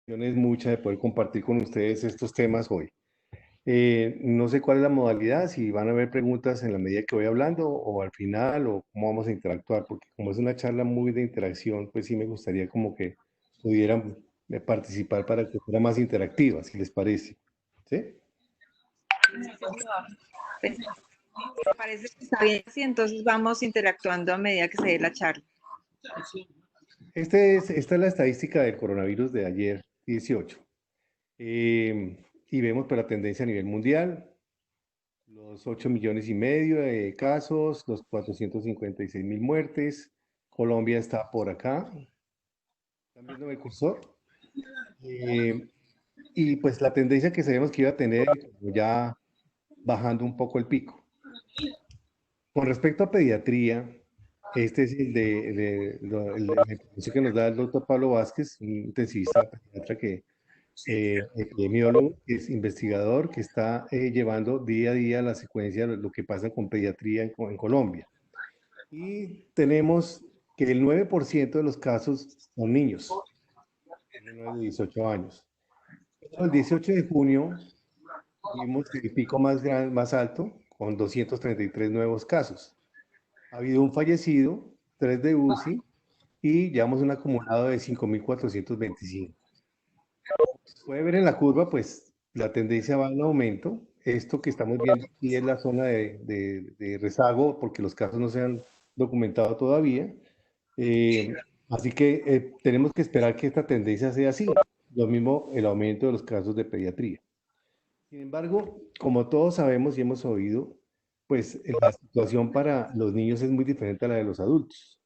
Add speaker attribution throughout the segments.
Speaker 1: Es mucha de poder compartir con ustedes estos temas hoy. No sé cuál es la modalidad, si van a haber preguntas en la medida que voy hablando o al final o cómo vamos a interactuar, porque como es una charla muy de interacción, pues sí me gustaría como que pudieran participar para que fuera más interactiva, si les parece. ¿Sí?
Speaker 2: Pues, me parece que está bien así, entonces vamos interactuando a medida que se dé la charla.
Speaker 1: Esta es la estadística del coronavirus de ayer 18. Y vemos pues, la tendencia a nivel mundial. Los 8,5 millones de casos, los 456,000 muertes. Colombia está por acá. ¿Están viendo el cursor? Eh, y pues la tendencia que sabíamos que iba a tener, como ya bajando un poco el pico. Con respecto a pediatría, este es la información que nos da el doctor Pablo Vázquez, un intensivista pediatra epidemiólogo, que es investigador, que está llevando día a día la secuencia de lo que pasa con pediatría en Colombia. Y tenemos que el 9% de los casos son niños, menores de 18 años. Pero el 18 de junio vimos el pico más alto, con 233 nuevos casos. Ha habido un fallecido, 3 de UCI, y llevamos un acumulado de 5,425. Puede ver en la curva, pues la tendencia va en aumento. Esto que estamos viendo aquí es la zona de rezago, porque los casos no se han documentado todavía. Así que tenemos que esperar que esta tendencia sea así. Lo mismo el aumento de los casos de pediatría. Sin embargo, como todos sabemos y hemos oído, pues la situación para los niños es muy diferente a la de los adultos.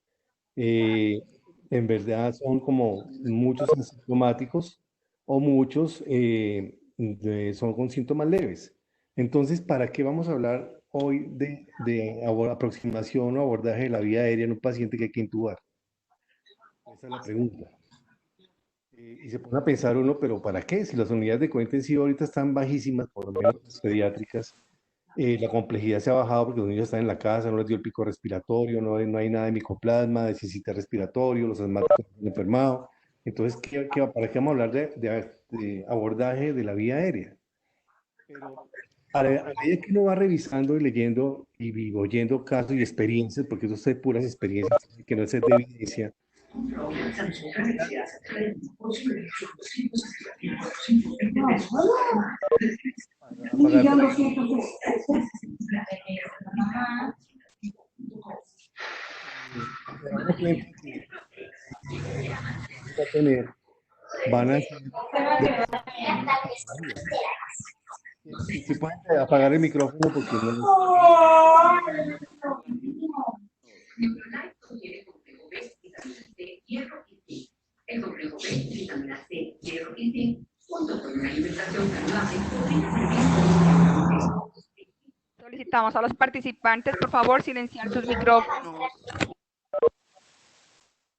Speaker 1: Eh, en verdad son como muchos asintomáticos o muchos son con síntomas leves. Entonces, ¿para qué vamos a hablar hoy de aproximación o abordaje de la vía aérea en un paciente que hay que intubar? Esa es la pregunta. Y se pone a pensar uno, pero ¿para qué? Si las unidades de cuidado intensivo ahorita están bajísimas, por lo menos las pediátricas, la complejidad se ha bajado porque los niños están en la casa, no les dio el pico respiratorio, no hay nada de micoplasma, deficit respiratorio, los asmáticos han enfermado. Entonces, ¿para qué vamos a hablar de abordaje de la vía aérea? Pero a medida que uno va revisando y leyendo y oyendo casos y experiencias, porque eso es de puras experiencias, que no es de evidencia, apagar se dan cuenta que va a tener, van a ser una patología. Si pueden apagar el micrófono porque no lo el complejo B, vitamina C, hierro y zinc, junto con una alimentación saludable, podría servir.
Speaker 3: Solicitamos a los participantes, por favor, silenciar sus micrófonos.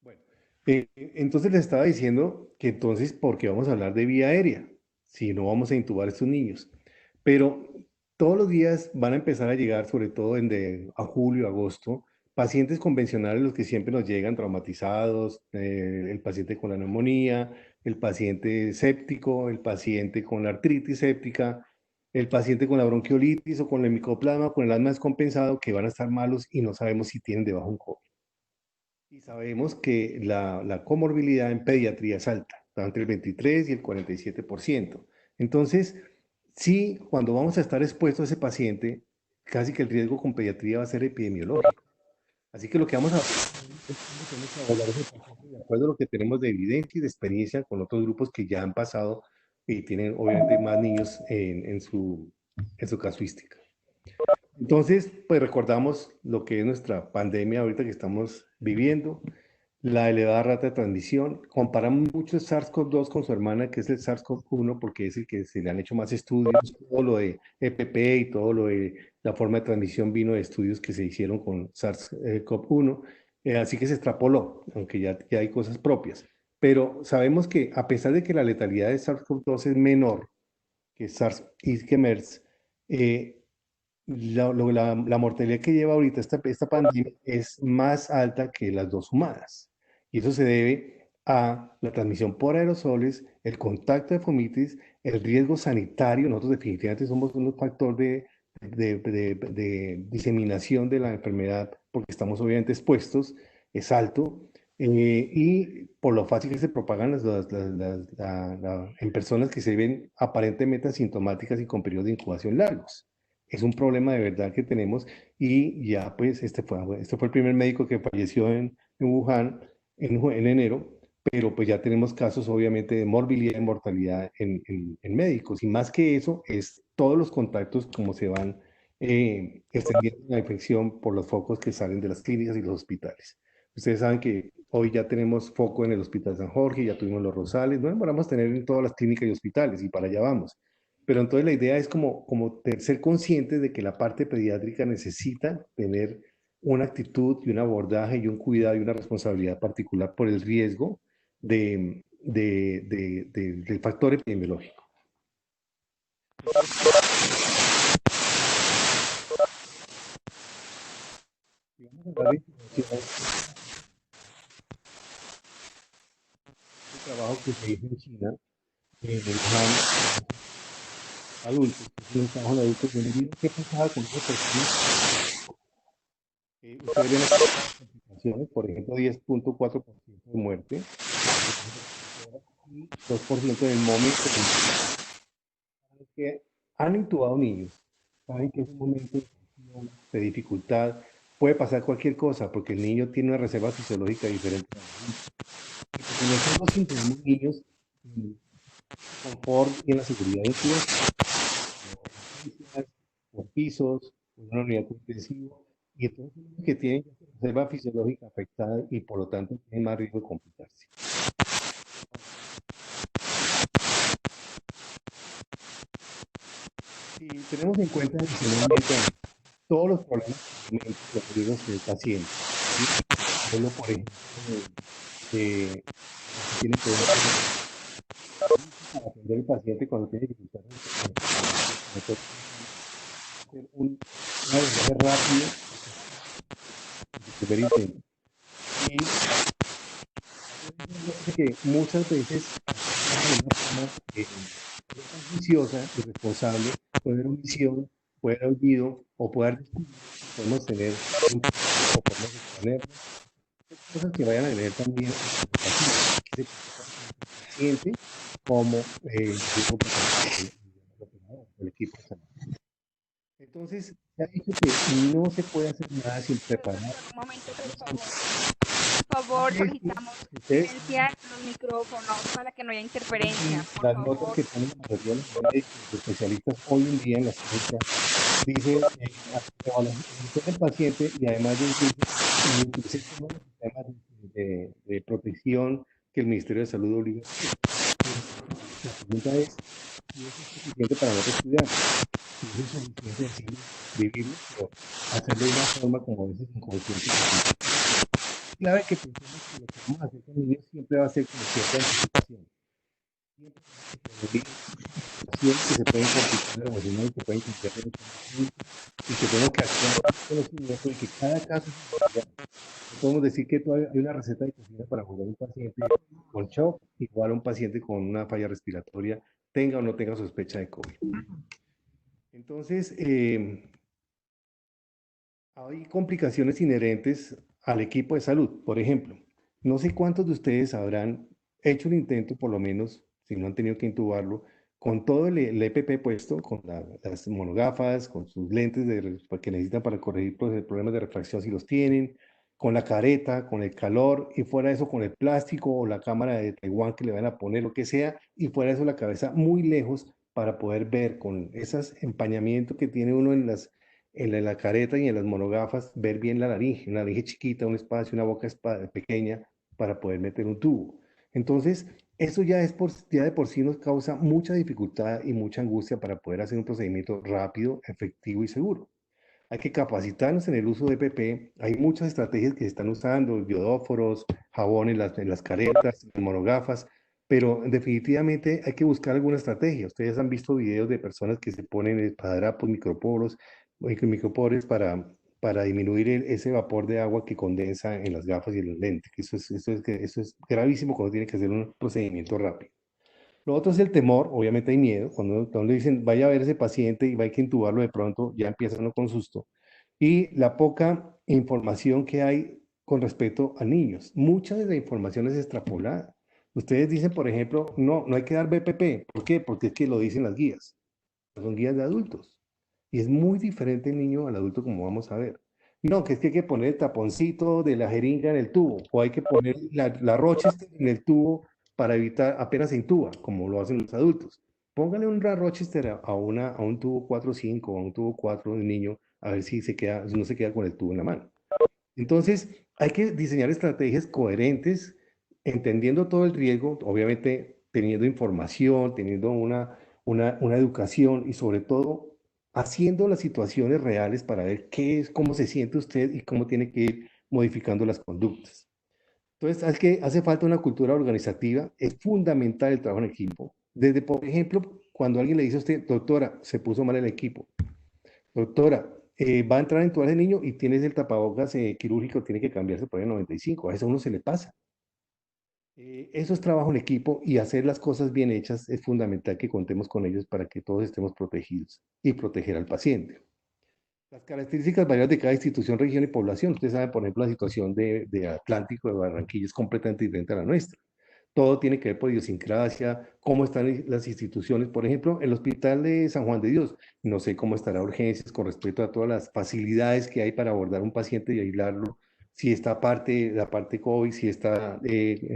Speaker 1: Bueno, entonces les estaba diciendo que entonces, ¿por qué vamos a hablar de vía aérea? Si no vamos a intubar a estos niños. Pero todos los días van a empezar a llegar, sobre todo a julio, agosto, pacientes convencionales, los que siempre nos llegan traumatizados, el paciente con la neumonía, el paciente séptico, el paciente con la artritis séptica, el paciente con la bronquiolitis o con el micoplasma, con el asma descompensado, que van a estar malos y no sabemos si tienen debajo un COVID. Y sabemos que la comorbilidad en pediatría es alta, está entre el 23 y el 47%. Entonces, sí, cuando vamos a estar expuestos a ese paciente, casi que el riesgo con pediatría va a ser epidemiológico. Así que lo que vamos a hacer es cómo tenemos que abordar ese paciente de acuerdo a lo que tenemos de evidencia y de experiencia con otros grupos que ya han pasado y tienen obviamente más niños en su casuística. Entonces, pues recordamos lo que es nuestra pandemia ahorita que estamos viviendo, la elevada rata de transmisión. Comparamos mucho el SARS-CoV-2 con su hermana, que es el SARS-CoV-1, porque es el que se le han hecho más estudios. Todo lo de EPP y todo lo de la forma de transmisión vino de estudios que se hicieron con SARS-CoV-1. Así que se extrapoló, aunque ya hay cosas propias. Pero sabemos que a pesar de que la letalidad de SARS-CoV-2 es menor que SARS y que MERS, la mortalidad que lleva ahorita esta pandemia es más alta que las dos sumadas. Y eso se debe a la transmisión por aerosoles, el contacto de fomitis, el riesgo sanitario. Nosotros definitivamente somos un factor de diseminación de la enfermedad porque estamos obviamente expuestos, es alto, y por lo fácil que se propagan en personas que se ven aparentemente asintomáticas y con periodos de incubación largos. Es un problema de verdad que tenemos y ya pues este fue el primer médico que falleció en Wuhan en enero, pero pues ya tenemos casos obviamente de morbilidad y mortalidad en médicos. Y más que eso, es todos los contactos como se van extendiendo la infección por los focos que salen de las clínicas y los hospitales. Ustedes saben que hoy ya tenemos foco en el Hospital San Jorge, ya tuvimos los Rosales, no demoramos tener en todas las clínicas y hospitales y para allá vamos. Pero entonces la idea es como ser conscientes de que la parte pediátrica necesita tener una actitud y un abordaje y un cuidado y una responsabilidad particular por el riesgo del factor epidemiológico. El trabajo que se hizo en China, en Wuhan, adultos, que es un trabajo en adultos, donde vieron qué pasaba con esas personas. Ustedes ven las complicaciones, por ejemplo, 10.4% de muerte y 2% del momento que han intubado niños. Saben que es un momento de tensión, de dificultad, puede pasar cualquier cosa porque el niño tiene una reserva fisiológica diferente a la adulto. Y nosotros intubamos niños en confort y en la seguridad de su por pisos, por una unidad intensiva, y entonces los que tienen reserva fisiológica afectada y por lo tanto tienen más riesgo de complicarse. Si tenemos en cuenta adicionalmente todos los problemas los riesgos del paciente, ¿sí? Solo por ejemplo, de, tiene que ver para atender al paciente cuando tiene dificultades, hacer un abordaje rápido primer intento. Y que muchas veces de una forma juiciosa y responsable puede haber omisión, puede haber olvido o puede haber podemos tener un o podemos exponer cosas que vayan a tener también el paciente como el equipo de salud. Entonces, se ha dicho que no se puede hacer nada sin preparar.
Speaker 3: Un momento, por favor, solicitamos silenciar los micrófonos para que no haya interferencia.
Speaker 1: Las notas que ponen la mayoría de los médicos, especialistas hoy en día en la ciencia, dice evaluación del paciente y además de sistemas de protección que el Ministerio de Salud obliga. La pregunta es si eso es suficiente para nosotros estudiar, si eso es suficiente decir, vivirlo, pero hacerlo de una forma como a veces inconsciente. Clave que pensemos que lo que vamos a hacer con niños siempre va a ser con cierta anticipación. Que se pueden complicar emocionales, que pueden cambiar de y que tenemos que actuar con conocimiento de que cada caso es individual. No podemos decir que todavía hay una receta de cocina para juzgar un paciente con shock, igual a un paciente con una falla respiratoria, tenga o no tenga sospecha de COVID. Entonces, hay complicaciones inherentes al equipo de salud. Por ejemplo, no sé cuántos de ustedes habrán hecho un intento, por lo menos, si no han tenido que intubarlo, con todo el EPP puesto, con las monogafas, con sus lentes que necesitan para corregir problemas de refracción si los tienen, con la careta, con el calor, y fuera de eso con el plástico o la cámara de Taiwán que le van a poner, lo que sea, y fuera de eso la cabeza muy lejos para poder ver con esos empañamientos que tiene uno en la careta y en las monogafas, ver bien la laringe, una laringe chiquita, un espacio, una boca pequeña para poder meter un tubo. Entonces, eso ya de por sí nos causa mucha dificultad y mucha angustia para poder hacer un procedimiento rápido, efectivo y seguro. Hay que capacitarnos en el uso de EPP. Hay muchas estrategias que se están usando, biodóforos, jabón en las caretas, en monogafas, pero definitivamente hay que buscar alguna estrategia. Ustedes han visto videos de personas que se ponen esparadrapos, microporos, micropores para disminuir ese vapor de agua que condensa en las gafas y en los lentes. Eso es gravísimo cuando tiene que hacer un procedimiento rápido. Lo otro es el temor, obviamente hay miedo. Cuando le dicen vaya a ver ese paciente y va a que intubarlo de pronto, ya empieza uno con susto. Y la poca información que hay con respecto a niños. Mucha de la información es extrapolada. Ustedes dicen, por ejemplo, no, no hay que dar BPP. ¿Por qué? Porque es que lo dicen las guías. Son guías de adultos. Y es muy diferente el niño al adulto, como vamos a ver. No, que es que hay que poner el taponcito de la jeringa en el tubo, o hay que poner la Rochester en el tubo para evitar, apenas se intuba, como lo hacen los adultos. Póngale un Rochester a un tubo 4.5 o a un tubo 4 de niño, a ver si si no se queda con el tubo en la mano. Entonces, hay que diseñar estrategias coherentes, entendiendo todo el riesgo, obviamente teniendo información, teniendo una educación y sobre todo haciendo las situaciones reales para ver qué es, cómo se siente usted y cómo tiene que ir modificando las conductas. Entonces, es que hace falta una cultura organizativa, es fundamental el trabajo en equipo. Desde, por ejemplo, cuando alguien le dice a usted, doctora, se puso mal el equipo, doctora, va a entrar en tu área de niño y tienes el tapabocas quirúrgico, tiene que cambiarse por el 95. A eso a uno se le pasa. Eso es trabajo en equipo y hacer las cosas bien hechas es fundamental que contemos con ellos para que todos estemos protegidos y proteger al paciente. Las características variadas de cada institución, región y población. Usted sabe, por ejemplo, la situación de Atlántico, de Barranquilla, es completamente diferente a la nuestra. Todo tiene que ver por idiosincrasia, cómo están las instituciones. Por ejemplo, el Hospital de San Juan de Dios, no sé cómo estará urgencias con respecto a todas las facilidades que hay para abordar un paciente y aislarlo, si está la parte COVID, si está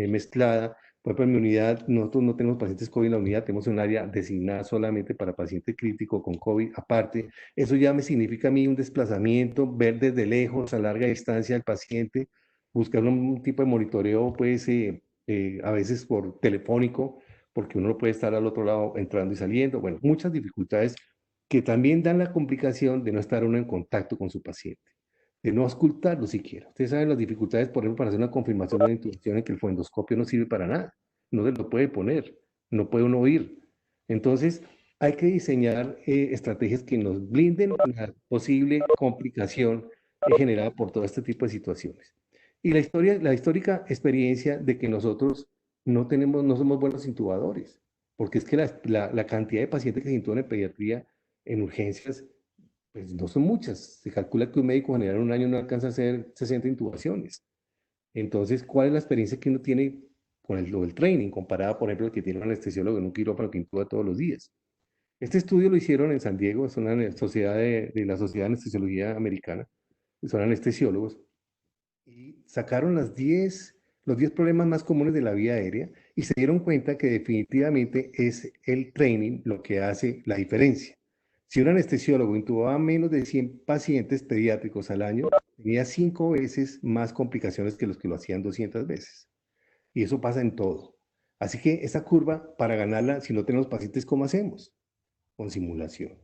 Speaker 1: mezclada. Por ejemplo, en mi unidad, nosotros no tenemos pacientes COVID en la unidad, tenemos un área designada solamente para paciente crítico con COVID aparte. Eso ya me significa a mí un desplazamiento, ver desde lejos, a larga distancia al paciente, buscar un tipo de monitoreo, pues, a veces por telefónico, porque uno no puede estar al otro lado entrando y saliendo. Bueno, muchas dificultades que también dan la complicación de no estar uno en contacto con su paciente, de no auscultarlo siquiera. Ustedes saben las dificultades, por ejemplo, para hacer una confirmación de una intubación en que el fuendoscopio no sirve para nada, no se lo puede poner, no puede uno oír. Entonces, hay que diseñar estrategias que nos blinden la posible complicación generada por todo este tipo de situaciones. Y la histórica experiencia de que nosotros no somos buenos intubadores, porque es que la cantidad de pacientes que se intuban en pediatría, en urgencias, pues no son muchas. Se calcula que un médico general en un año no alcanza a hacer 60 intubaciones. Entonces, ¿cuál es la experiencia que uno tiene con lo del training, comparada, por ejemplo, el que tiene un anestesiólogo en un quirófano que intuba todos los días? Este estudio lo hicieron en San Diego, es una sociedad de la Sociedad de Anestesiología Americana, son anestesiólogos, y sacaron los 10 problemas más comunes de la vía aérea y se dieron cuenta que definitivamente es el training lo que hace la diferencia. Si un anestesiólogo intubaba menos de 100 pacientes pediátricos al año, tenía 5 veces más complicaciones que los que lo hacían 200 veces. Y eso pasa en todo. Así que esa curva, para ganarla, si no tenemos pacientes, ¿cómo hacemos? Con simulación.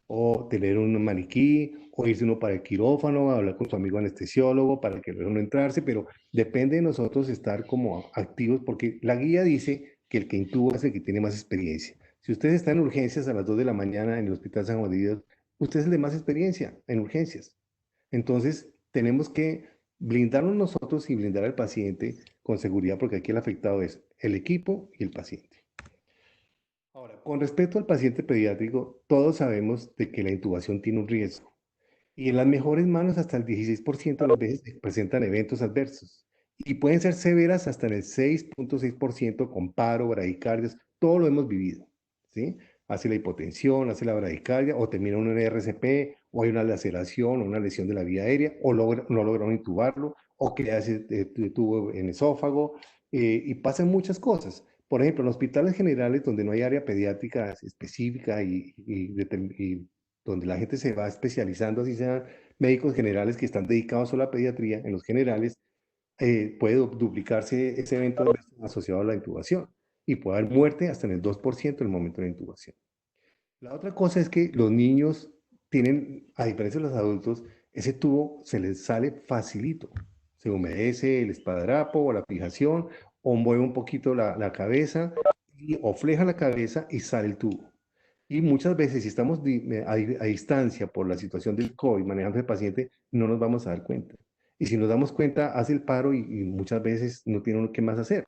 Speaker 1: O tener un maniquí, o irse uno para el quirófano, hablar con su amigo anestesiólogo para que no entrarse, pero depende de nosotros estar como activos, porque la guía dice que el que intuba es el que tiene más experiencia. Si usted está en urgencias a las 2 de la mañana en el Hospital San Juan de Dios, usted es el de más experiencia en urgencias. Entonces, tenemos que blindarnos nosotros y blindar al paciente con seguridad, porque aquí el afectado es el equipo y el paciente. Ahora, con respecto al paciente pediátrico, todos sabemos de que la intubación tiene un riesgo y en las mejores manos hasta el 16% de las veces se presentan eventos adversos y pueden ser severas hasta en el 6.6% con paro, bradicardias, todo lo hemos vivido, ¿sí? Hace la hipotensión, hace la bradicardia o termina un RCP o hay una laceración o una lesión de la vía aérea o no lograron intubarlo o que hace tubo en esófago y pasan muchas cosas. Por ejemplo, en hospitales generales donde no hay área pediátrica específica y donde la gente se va especializando, así sean médicos generales que están dedicados solo a la pediatría, en los generales, puede duplicarse ese evento asociado a la intubación y puede haber muerte hasta en el 2% en el momento de la intubación. La otra cosa es que los niños tienen, a diferencia de los adultos, ese tubo se les sale facilito. Se humedece el esparadrapo o la fijación, o mueve un poquito la cabeza, o fleja la cabeza y sale el tubo. Y muchas veces, si estamos a distancia por la situación del COVID, manejando el paciente, no nos vamos a dar cuenta. Y si nos damos cuenta, hace el paro y muchas veces no tiene uno qué más hacer.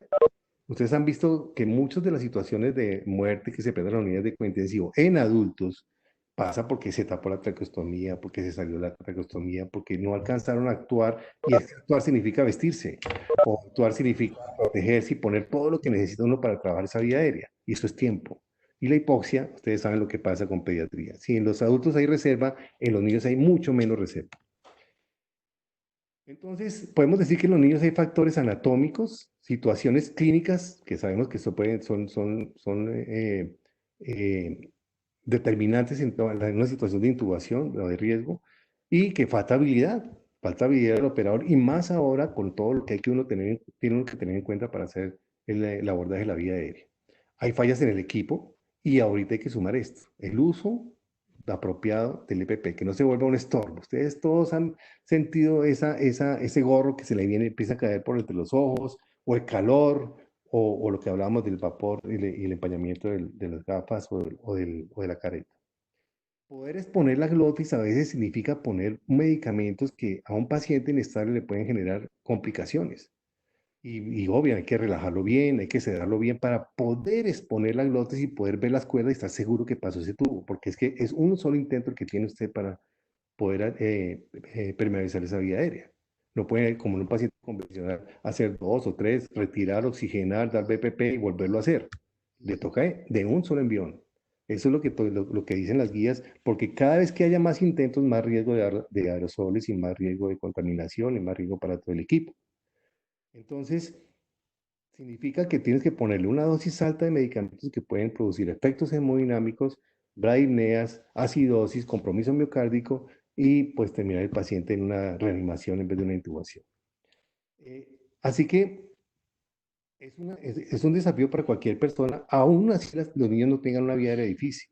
Speaker 1: Ustedes han visto que muchas de las situaciones de muerte que se presentan en las unidades de cuidado intensivo en adultos pasa porque se tapó la traqueostomía, porque se salió la traqueostomía, porque no alcanzaron a actuar. Y es que actuar significa vestirse, o actuar significa protegerse y poner todo lo que necesita uno para trabajar esa vía aérea. Y eso es tiempo. Y la hipoxia, ustedes saben lo que pasa con pediatría. Si en los adultos hay reserva, en los niños hay mucho menos reserva. Entonces, podemos decir que en los niños hay factores anatómicos, situaciones clínicas, que sabemos que son eh, determinantes en en una situación de intubación o de riesgo, y que falta habilidad del operador, y más ahora con todo lo que hay que uno tener, tiene uno que tener en cuenta para hacer el abordaje de la vía aérea. Hay fallas en el equipo, y ahorita hay que sumar esto, el uso apropiado del EPP, que no se vuelva un estorbo. Ustedes todos han sentido ese gorro que se le viene, empieza a caer por entre los ojos, o el calor, o lo que hablábamos del vapor y el empañamiento de las gafas o de la careta. Poder exponer la glotis a veces significa poner medicamentos que a un paciente inestable le pueden generar complicaciones. Y obvio, hay que relajarlo bien, hay que sedarlo bien para poder exponer la glotis y poder ver las cuerdas y estar seguro que pasó ese tubo, porque es que es un solo intento el que tiene usted para poder permeabilizar esa vía aérea. No puede, como en un paciente convencional, hacer dos o tres, retirar, oxigenar, dar BPP y volverlo a hacer. Le toca de un solo envión. Eso es lo que dicen las guías, porque cada vez que haya más intentos, más riesgo de aerosoles y más riesgo de contaminación y más riesgo para todo el equipo. Entonces, significa que tienes que ponerle una dosis alta de medicamentos que pueden producir efectos hemodinámicos, bradypneas, acidosis, compromiso miocárdico y pues terminar el paciente en una reanimación en vez de una intubación. Así que es un desafío para cualquier persona, aún así los niños no tengan una vía aérea difícil.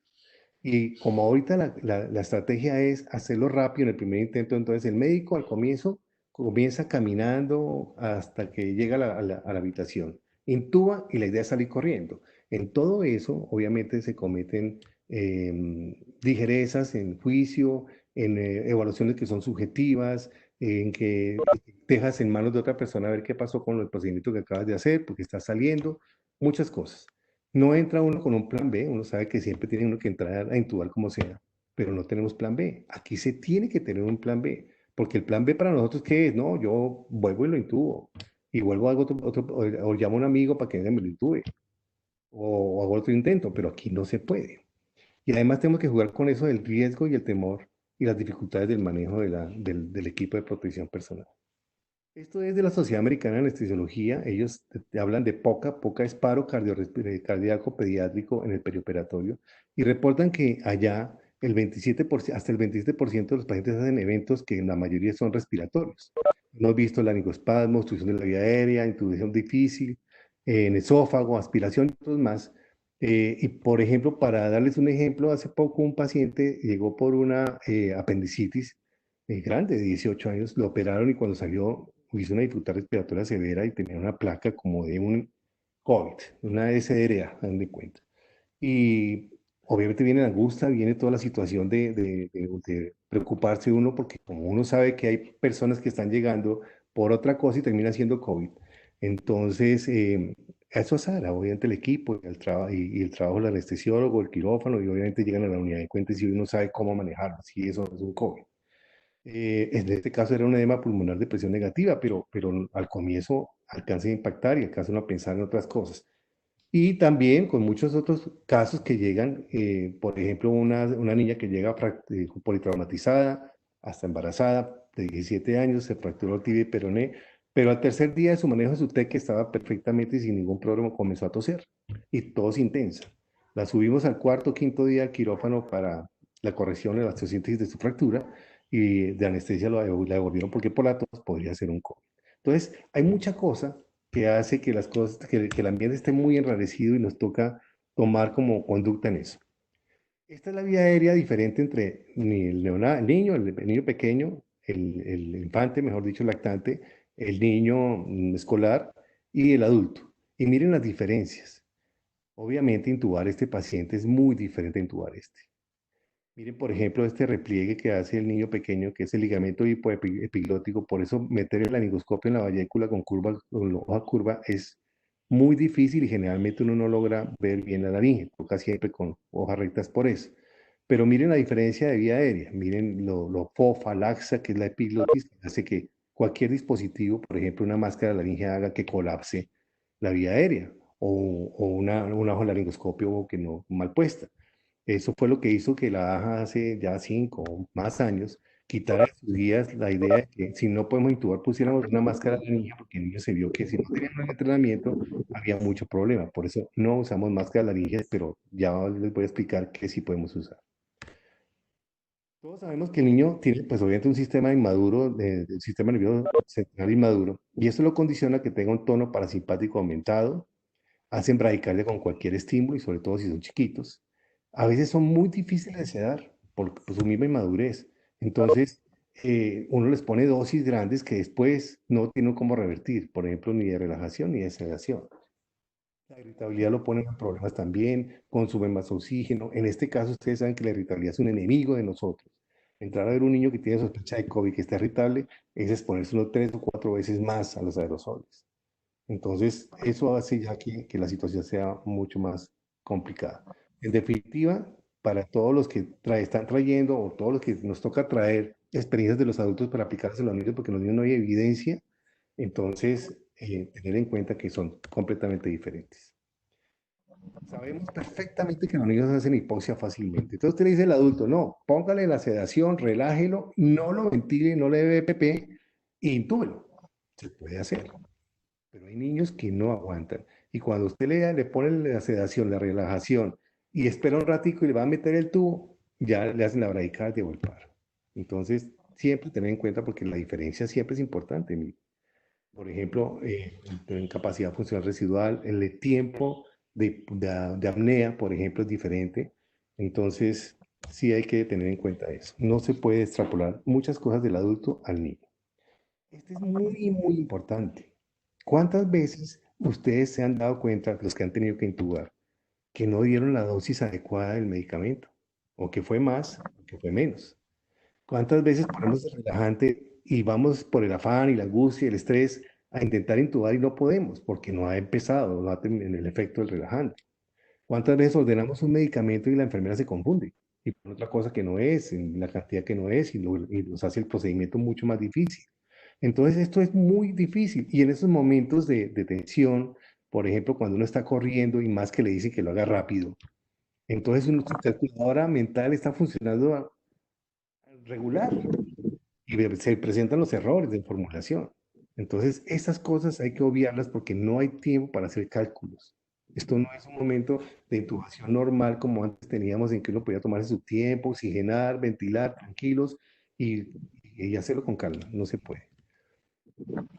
Speaker 1: Y como ahorita la estrategia es hacerlo rápido en el primer intento, entonces el médico al comienzo comienza caminando hasta que llega a la habitación, intuba y la idea es salir corriendo. En todo eso, obviamente, se cometen ligerezas en juicio, en evaluaciones que son subjetivas, en que dejas en manos de otra persona a ver qué pasó con el procedimiento que acabas de hacer, porque estás saliendo, muchas cosas. No entra uno con un plan B, uno sabe que siempre tiene uno que entrar a intubar como sea, pero no tenemos plan B. Aquí se tiene que tener un plan B, porque el plan B para nosotros, ¿qué es? No, yo vuelvo y lo intubo, y vuelvo a hago o llamo a un amigo para que venga y me lo intube, o hago otro intento, pero aquí no se puede. Y además tenemos que jugar con eso del riesgo y el temor y las dificultades del manejo del equipo de protección personal. Esto es de la Sociedad Americana de Anestesiología. Ellos te hablan de POCA es paro cardíaco pediátrico en el perioperatorio, y reportan que allá hasta el 27% de los pacientes hacen eventos que en la mayoría son respiratorios. Hemos visto laringoespasmo, obstrucción de la vía aérea, intubación difícil, en esófago, aspiración y otros más. Y por ejemplo, para darles un ejemplo, hace poco un paciente llegó por una apendicitis grande, de 18 años, lo operaron y cuando salió hizo una dificultad respiratoria severa y tenía una placa como de un COVID, una SDRA, dan de cuenta. Y obviamente viene la angustia, viene toda la situación de preocuparse uno, porque como uno sabe que hay personas que están llegando por otra cosa y termina siendo COVID. Entonces, eso sale, obviamente el equipo y el trabajo del anestesiólogo, el quirófano, y obviamente llegan a la unidad de cuenta y uno sabe cómo manejarlo, si eso es un COVID. En este caso era un edema pulmonar de presión negativa, pero al comienzo alcanza a impactar y alcanza a pensar en otras cosas. Y también con muchos otros casos que llegan, por ejemplo, una niña que llega politraumatizada, hasta embarazada, de 17 años, se fracturó tibia y peroné, pero al tercer día de su manejo de su TEC estaba perfectamente y sin ningún problema, comenzó a toser y tos intensa. La subimos al cuarto, quinto día al quirófano para la corrección de la osteosíntesis de su fractura, y de anestesia la devolvieron porque por la tos podría ser un COVID. Entonces, hay mucha cosa que hace que las cosas, que el ambiente esté muy enrarecido y nos toca tomar como conducta en eso. Esta es la vía aérea diferente entre el niño, el niño pequeño, el infante, mejor dicho, el lactante, el niño escolar y el adulto. Y miren las diferencias. Obviamente, intubar este paciente es muy diferente a intubar este. Miren, por ejemplo, este repliegue que hace el niño pequeño, que es el ligamento hipoepiglótico. Por eso meter el laringoscopio en la vallécula con curva, con la hoja curva es muy difícil y generalmente uno no logra ver bien la laringe, toca siempre con hojas rectas por eso. Pero miren la diferencia de vía aérea, miren lo fofa, laxa, que es la epiglotis, que hace que cualquier dispositivo, por ejemplo, una máscara de laringe, haga que colapse la vía aérea o una hoja laringoscopio que no mal puesta. Eso fue lo que hizo que la AJA hace ya 5 o más años quitara de sus guías la idea de que si no podemos intubar pusiéramos una máscara de niño, porque el niño se vio que si no tenían un entrenamiento había mucho problema. Por eso no usamos máscara de laringe, pero ya les voy a explicar qué sí podemos usar. Todos sabemos que el niño tiene, pues obviamente, un sistema inmaduro, del sistema nervioso central inmaduro, y eso lo condiciona a que tenga un tono parasimpático aumentado, hacen bradicardia con cualquier estímulo y sobre todo si son chiquitos. A veces son muy difíciles de sedar por su misma inmadurez. Entonces, uno les pone dosis grandes que después no tienen cómo revertir, por ejemplo, ni de relajación ni de sedación. La irritabilidad lo pone en problemas también, consume más oxígeno. En este caso, ustedes saben que la irritabilidad es un enemigo de nosotros. Entrar a ver un niño que tiene sospecha de COVID, que está irritable, es exponerse unos 3 o 4 veces más a los aerosoles. Entonces, eso hace ya que la situación sea mucho más complicada. En definitiva, para todos los que están trayendo o todos los que nos toca traer experiencias de los adultos para aplicarse a los niños, porque en los niños no hay evidencia, entonces tener en cuenta que son completamente diferentes. Sabemos perfectamente que los niños hacen hipoxia fácilmente. Entonces usted le dice al adulto, no, póngale la sedación, relájelo, no lo ventile, no le dé BPP, e intúbelo. Se puede hacer. Pero hay niños que no aguantan. Y cuando usted le pone la sedación, la relajación, y espera un ratico y le va a meter el tubo, ya le hacen la bradicardia o el paro. Entonces, siempre tener en cuenta porque la diferencia siempre es importante. Por ejemplo, en capacidad funcional residual, el tiempo de apnea, por ejemplo, es diferente. Entonces, sí hay que tener en cuenta eso. No se puede extrapolar muchas cosas del adulto al niño. Este es muy, muy importante. ¿Cuántas veces ustedes se han dado cuenta, los que han tenido que intubar, que no dieron la dosis adecuada del medicamento? O que fue más, o que fue menos. ¿Cuántas veces ponemos el relajante y vamos por el afán y la angustia y el estrés a intentar intubar y no podemos porque no ha empezado, no ha tenido el efecto del relajante? ¿Cuántas veces ordenamos un medicamento y la enfermera se confunde y pone otra cosa que no es, en la cantidad que no es y nos hace el procedimiento mucho más difícil? Entonces, esto es muy difícil y en esos momentos de tensión, por ejemplo, cuando uno está corriendo y más que le dicen que lo haga rápido, entonces su calculadora mental está funcionando regular y se presentan los errores de formulación. Entonces, esas cosas hay que obviarlas porque no hay tiempo para hacer cálculos. Esto no es un momento de intubación normal como antes teníamos en que uno podía tomarse su tiempo, oxigenar, ventilar, tranquilos y, y hacerlo con calma. No se puede.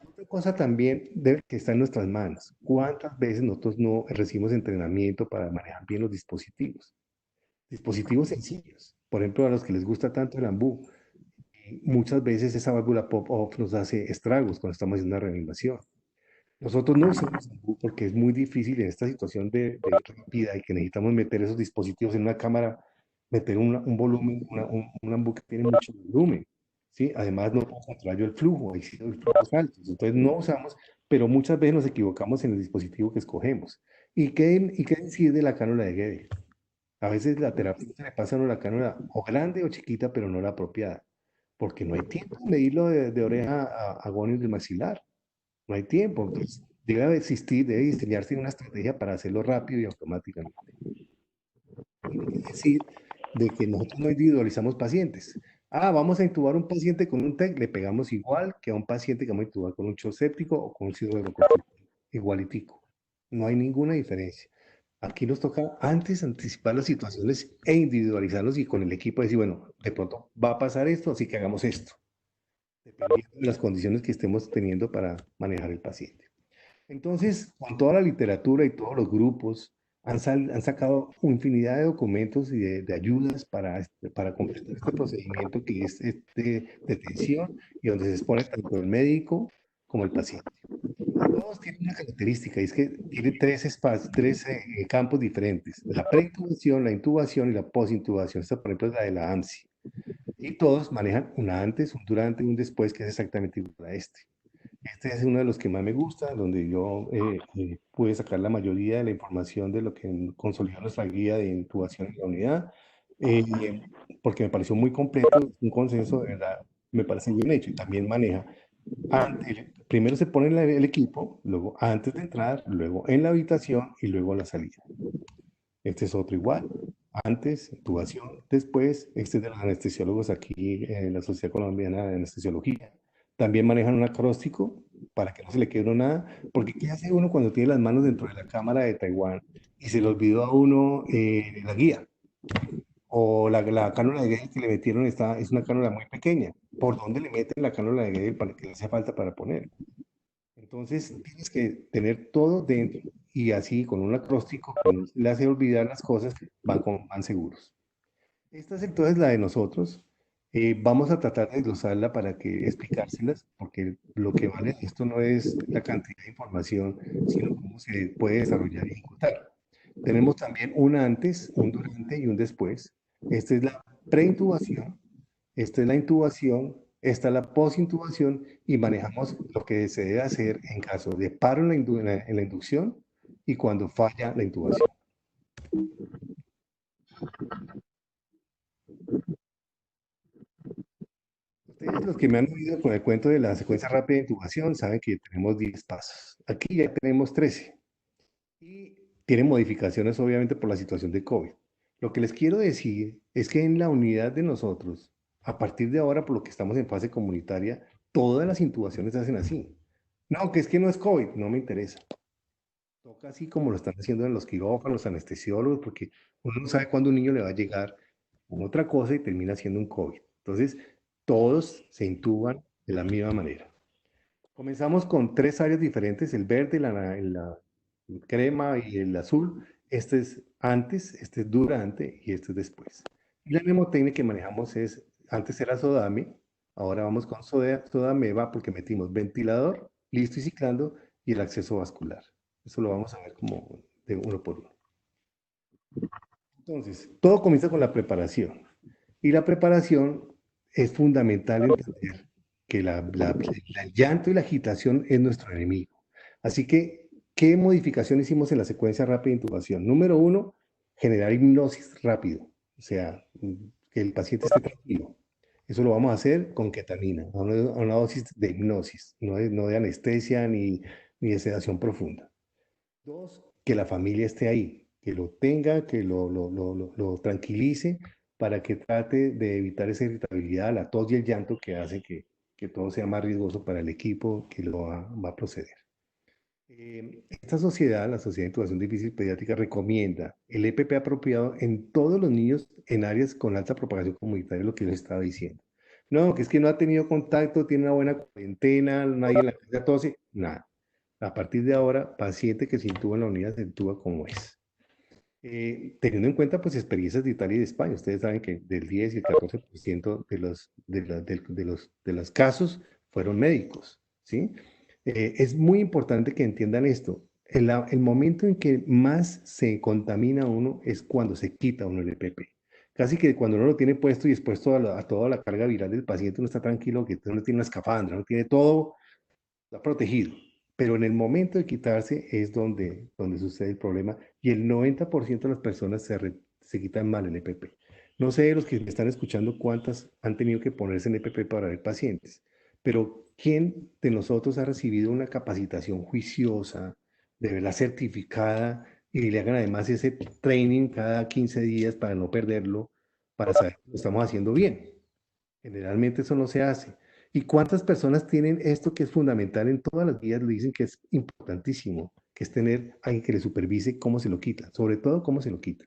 Speaker 1: Otra cosa también que está en nuestras manos. ¿Cuántas veces nosotros no recibimos entrenamiento para manejar bien los dispositivos? Dispositivos sencillos. Por ejemplo, a los que les gusta tanto el ambú. Muchas veces esa válvula pop-off nos hace estragos cuando estamos haciendo una reanimación. Nosotros no usamos ambú porque es muy difícil en esta situación de rápida y que necesitamos meter esos dispositivos en una cámara, meter un volumen, un ambú que tiene mucho volumen. ¿Sí? Además, no puedo controlar yo el flujo, hay flujos altos. Entonces, no usamos, pero muchas veces nos equivocamos en el dispositivo que escogemos. ¿Y qué decir de la cánula de Guedes? A veces la terapia le pasa a uno la cánula o grande o chiquita, pero no la apropiada, porque no hay tiempo de medirlo de oreja a gonios del maxilar. No hay tiempo. Entonces, debe existir, debe diseñarse una estrategia para hacerlo rápido y automáticamente. Es decir, de que nosotros no individualizamos pacientes. Ah, vamos a intubar un paciente con un TEC, le pegamos igual que a un paciente que vamos a intubar con un shock séptico o con un síndrome de igualitico. No hay ninguna diferencia. Aquí nos toca antes anticipar las situaciones e individualizarlos y con el equipo decir, bueno, de pronto va a pasar esto, así que hagamos esto, dependiendo de las condiciones que estemos teniendo para manejar el paciente. Entonces, con toda la literatura y todos los grupos, han sacado infinidad de documentos y de ayudas para completar este procedimiento que es de detención y donde se expone tanto el médico como el paciente. Todos tienen una característica, y es que tiene tres espacios, campos diferentes: la preintubación, la intubación y la posintubación. Esta, por ejemplo, es la de la AMSI. Y todos manejan un antes, un durante y un después, que es exactamente igual a este. Este es uno de los que más me gusta, donde yo pude sacar la mayoría de la información de lo que consolidó nuestra guía de intubación en la unidad, porque me pareció muy completo, un consenso de verdad, me parece bien hecho. Y también maneja, primero se pone el equipo, luego antes de entrar, luego en la habitación y luego a la salida. Este es otro igual: antes, intubación, después. Este es de los anestesiólogos aquí en la Sociedad Colombiana de Anestesiología. También manejan un acróstico para que no se le quede uno nada, porque ¿qué hace uno cuando tiene las manos dentro de la cámara de Taiwán y se le olvidó a uno la guía? O la cánula de Gale que le metieron es una cánula muy pequeña. ¿Por dónde le meten la cánula de Gale para que le hace falta para poner? Entonces tienes que tener todo dentro, y así con un acróstico que no le hace olvidar las cosas, van seguros. Esta es entonces la de nosotros. Vamos a tratar de desglosarla para que explicárselas, porque lo que vale esto no es la cantidad de información, sino cómo se puede desarrollar y ejecutar. Tenemos también un antes, un durante y un después. Esta es la preintubación, esta es la intubación, esta es la posintubación, y manejamos lo que se debe hacer en caso de paro en la inducción y cuando falla la intubación. Ustedes, los que me han oído con el cuento de la secuencia rápida de intubación, saben que tenemos 10 pasos. Aquí ya tenemos 13. Y tienen modificaciones, obviamente, por la situación de COVID. Lo que les quiero decir es que en la unidad de nosotros, a partir de ahora, por lo que estamos en fase comunitaria, todas las intubaciones se hacen así. No, que es que no es COVID, no me interesa. Toca así como lo están haciendo en los quirófanos, los anestesiólogos, porque uno no sabe cuándo un niño le va a llegar con otra cosa y termina siendo un COVID. Entonces, todos se intuban de la misma manera. Comenzamos con tres áreas diferentes: el verde, la crema y el azul. Este es antes, este es durante y este es después. Y la mnemotecnia que manejamos es: antes era Sodame, ahora vamos con Sodameva, porque metimos ventilador, listo y ciclando, y el acceso vascular. Eso lo vamos a ver como de uno por uno. Entonces, todo comienza con la preparación. Y la preparación es fundamental entender que el llanto y la agitación es nuestro enemigo. Así que, ¿qué modificación hicimos en la secuencia rápida de intubación? Número uno, generar hipnosis rápido. O sea, que el paciente esté tranquilo. Eso lo vamos a hacer con ketamina, a una dosis de hipnosis, no de anestesia ni de sedación profunda. Dos, que la familia esté ahí, que lo tenga, que lo tranquilice, para que trate de evitar esa irritabilidad, la tos y el llanto que hace que todo sea más riesgoso para el equipo que lo va a proceder. Esta sociedad, la Sociedad de Intubación Difícil Pediátrica, recomienda el EPP apropiado en todos los niños en áreas con alta propagación comunitaria, lo que les estaba diciendo. No, que es que no ha tenido contacto, tiene una buena cuarentena, nadie en la casa tose, nada. A partir de ahora, paciente que se intuba en la unidad se intuba como es. Teniendo en cuenta pues experiencias de Italia y de España, ustedes saben que del 10 y el 14% de los casos fueron médicos, ¿sí? Es muy importante que entiendan esto. El momento en que más se contamina uno es cuando se quita uno el EPP. Casi que cuando uno lo tiene puesto y expuesto a toda la carga viral del paciente, uno está tranquilo, que uno tiene una escafandra, uno tiene todo, está protegido. Pero en el momento de quitarse es donde sucede el problema, y el 90% de las personas se quitan mal el EPP. No sé, los que me están escuchando, cuántas han tenido que ponerse en EPP para ver pacientes, pero ¿quién de nosotros ha recibido una capacitación juiciosa, de verdad certificada, y le hagan además ese training cada 15 días para no perderlo, para saber que lo estamos haciendo bien? Generalmente eso no se hace. ¿Y cuántas personas tienen esto, que es fundamental en todas las guías? Le dicen que es importantísimo, que es tener a alguien que le supervise cómo se lo quita, sobre todo cómo se lo quita.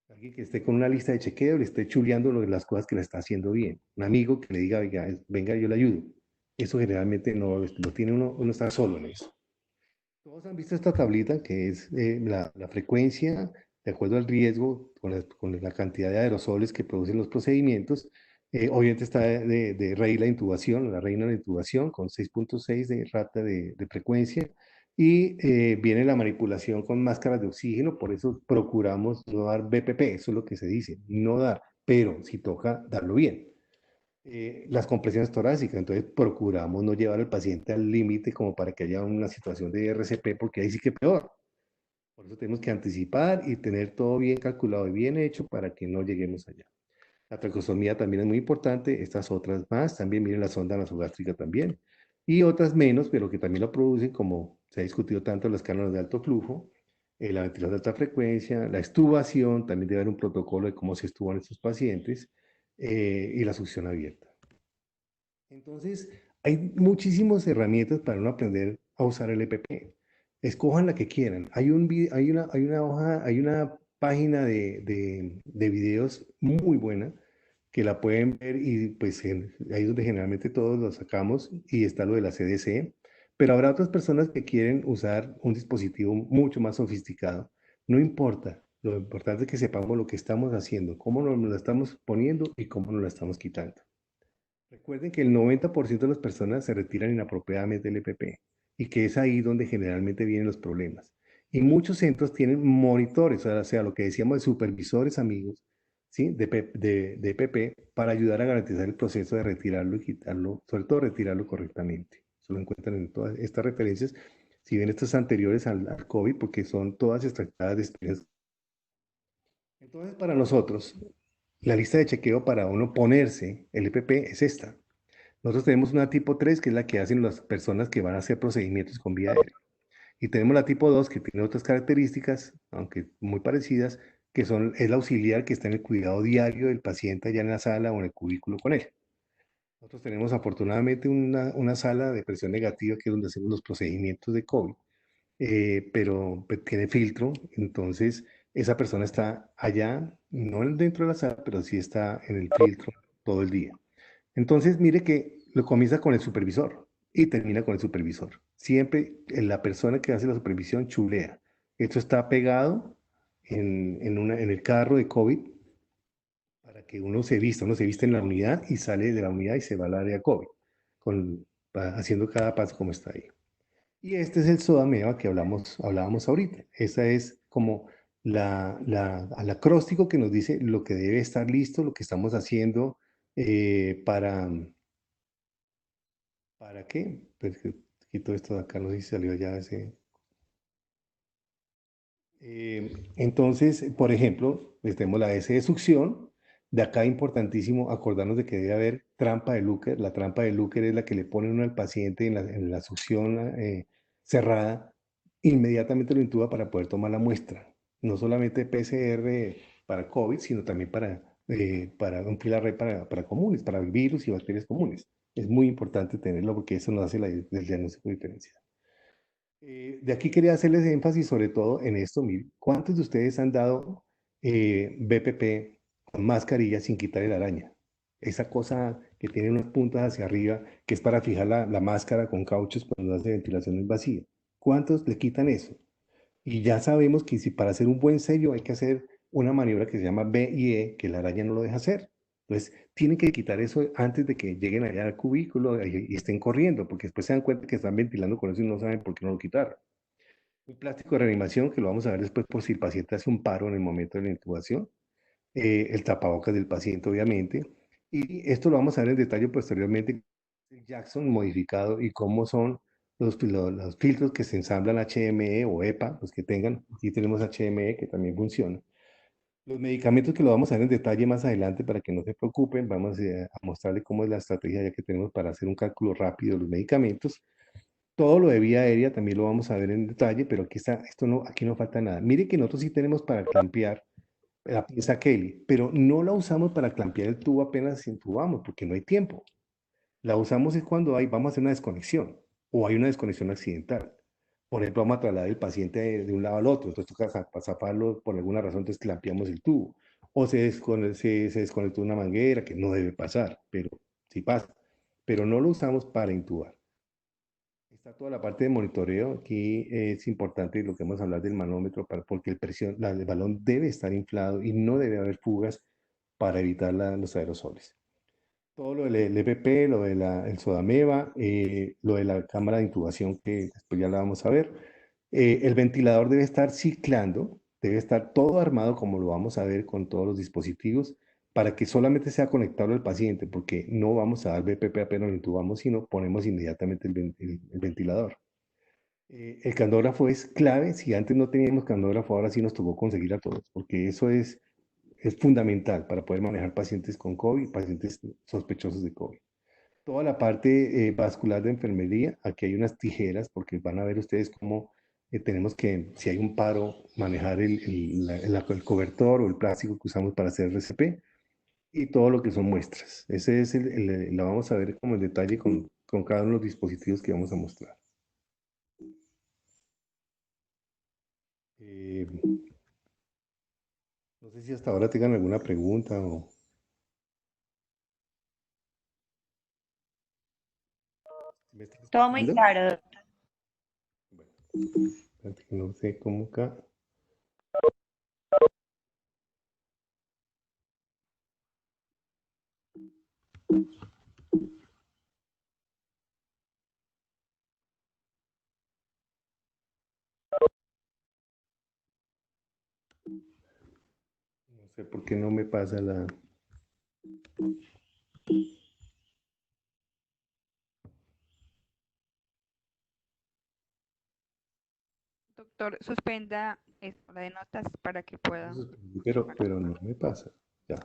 Speaker 1: Alguien que esté con una lista de chequeo, le esté chuleando las cosas que le está haciendo bien. Un amigo que le diga: "Oiga, venga, yo le ayudo". Eso generalmente no lo tiene uno está solo en eso. Todos han visto esta tablita, que es la frecuencia de acuerdo al riesgo, con la cantidad de aerosoles que producen los procedimientos, Obviamente está de rey la intubación, la reina de la intubación con 6.6 de rata de frecuencia y viene la manipulación con máscaras de oxígeno, por eso procuramos no dar BPP, eso es lo que se dice, no dar, pero si toca, darlo bien. Las compresiones torácicas, entonces procuramos no llevar al paciente al límite como para que haya una situación de RCP, porque ahí sí que peor. Por eso tenemos que anticipar y tener todo bien calculado y bien hecho para que no lleguemos allá. La tracostomía también es muy importante, estas otras más, también miren la sonda nasogástrica también, y otras menos, pero que también lo producen, como se ha discutido tanto las cánulas de alto flujo, la ventilación de alta frecuencia, la extubación, también debe haber un protocolo de cómo se extuban estos pacientes, y la succión abierta. Entonces, hay muchísimas herramientas para uno aprender a usar el EPP. Escojan la que quieran. Hay una página de videos muy buena que la pueden ver y pues ahí es donde generalmente todos lo sacamos y está lo de la CDC. Pero habrá otras personas que quieren usar un dispositivo mucho más sofisticado. No importa. Lo importante es que sepamos lo que estamos haciendo, cómo nos lo estamos poniendo y cómo nos lo estamos quitando. Recuerden que el 90% de las personas se retiran inapropiadamente del EPP y que es ahí donde generalmente vienen los problemas. Y muchos centros tienen monitores, o sea, lo que decíamos de supervisores amigos, ¿sí? De EPP para ayudar a garantizar el proceso de retirarlo y quitarlo, sobre todo retirarlo correctamente. Eso lo encuentran en todas estas referencias, si bien estas anteriores al COVID, porque son todas extractadas de experiencias. Entonces, para nosotros, la lista de chequeo para uno ponerse el EPP es esta. Nosotros tenemos una tipo 3 que es la que hacen las personas que van a hacer procedimientos con vía aérea. Y tenemos la tipo 2 que tiene otras características, aunque muy parecidas, que son el auxiliar que está en el cuidado diario del paciente allá en la sala o en el cubículo con él. Nosotros tenemos afortunadamente una sala de presión negativa que es donde hacemos los procedimientos de COVID, pero pues, tiene filtro, entonces esa persona está allá, no dentro de la sala, pero sí está en el filtro todo el día. Entonces, mire que lo comienza con el supervisor y termina con el supervisor. Siempre la persona que hace la supervisión chulea. Esto está pegado en el carro de COVID para que uno se viste en la unidad y sale de la unidad y se va al área COVID, haciendo cada paso como está ahí. Y este es el SODAMEVA que hablábamos ahorita. Esa es como al acróstico que nos dice lo que debe estar listo, lo que estamos haciendo ¿para qué? Pues que quito esto de acá, no sé si salió ya ese. Entonces, por ejemplo, pues tenemos la S de succión. De acá importantísimo acordarnos de que debe haber trampa de Looker. La trampa de Looker es la que le pone uno al paciente en la succión cerrada. Inmediatamente lo intuba para poder tomar la muestra. No solamente PCR para COVID, sino también para un pilar red para comunes, para virus y bacterias comunes. Es muy importante tenerlo porque eso nos hace el diagnóstico diferencial. De aquí quería hacerles énfasis sobre todo en esto, mire, ¿cuántos de ustedes han dado BPP con mascarilla sin quitar el araña? Esa cosa que tiene unas puntas hacia arriba, que es para fijar la máscara con cauchos cuando hace ventilación invasiva. ¿Cuántos le quitan eso? Y ya sabemos que si para hacer un buen sello hay que hacer una maniobra que se llama B y E, que la araña no lo deja hacer. Entonces, tienen que quitar eso antes de que lleguen allá al cubículo y estén corriendo, porque después se dan cuenta que están ventilando con eso y no saben por qué no lo quitaron. Un plástico de reanimación, que lo vamos a ver después por si el paciente hace un paro en el momento de la intubación. El tapabocas del paciente, obviamente. Y esto lo vamos a ver en detalle posteriormente, el Jackson modificado y cómo son los filtros que se ensamblan HME o EPA, los que tengan. Aquí tenemos HME que también funciona. Los medicamentos que lo vamos a ver en detalle más adelante para que no se preocupen, vamos a mostrarle cómo es la estrategia ya que tenemos para hacer un cálculo rápido de los medicamentos. Todo lo de vía aérea también lo vamos a ver en detalle, pero aquí está, aquí no falta nada. Mire que nosotros sí tenemos para clampear la pinza Kelly, pero no la usamos para clampear el tubo apenas intubamos, porque no hay tiempo. La usamos es cuando vamos a hacer una desconexión o hay una desconexión accidental. Por ejemplo, vamos a trasladar el paciente de un lado al otro, entonces toca zafarlo por alguna razón, entonces clampeamos el tubo. O se desconectó una manguera, que no debe pasar, pero sí pasa. Pero no lo usamos para intubar. Está toda la parte de monitoreo. Aquí es importante lo que vamos a hablar del manómetro, porque el balón debe estar inflado y no debe haber fugas para evitar los aerosoles. todo lo del EPP, lo de el Sodameva, lo de la cámara de intubación, que después ya la vamos a ver. El ventilador debe estar ciclando, debe estar todo armado como lo vamos a ver con todos los dispositivos, para que solamente sea conectado al paciente, porque no vamos a dar BPP apenas lo intubamos, sino ponemos inmediatamente el ventilador. El candógrafo es clave. Si antes no teníamos candógrafo, ahora sí nos tocó conseguir a todos, porque eso es fundamental para poder manejar pacientes con COVID, pacientes sospechosos de COVID. Toda la parte vascular de enfermería, aquí hay unas tijeras, porque van a ver ustedes cómo tenemos que, si hay un paro, manejar el cobertor o el plástico que usamos para hacer RCP y todo lo que son muestras. Ese es lo vamos a ver como en detalle con cada uno de los dispositivos que vamos a mostrar. Eh, no sé si hasta ahora tengan alguna pregunta o... ¿Me están
Speaker 2: Todo muy
Speaker 1: escuchando?
Speaker 2: claro, doctor.
Speaker 1: Bueno, espérate que no sé cómo acá. No sé por qué no me pasa la...
Speaker 3: Doctor, suspenda la de notas para que pueda.
Speaker 1: Pero no me pasa. Ya.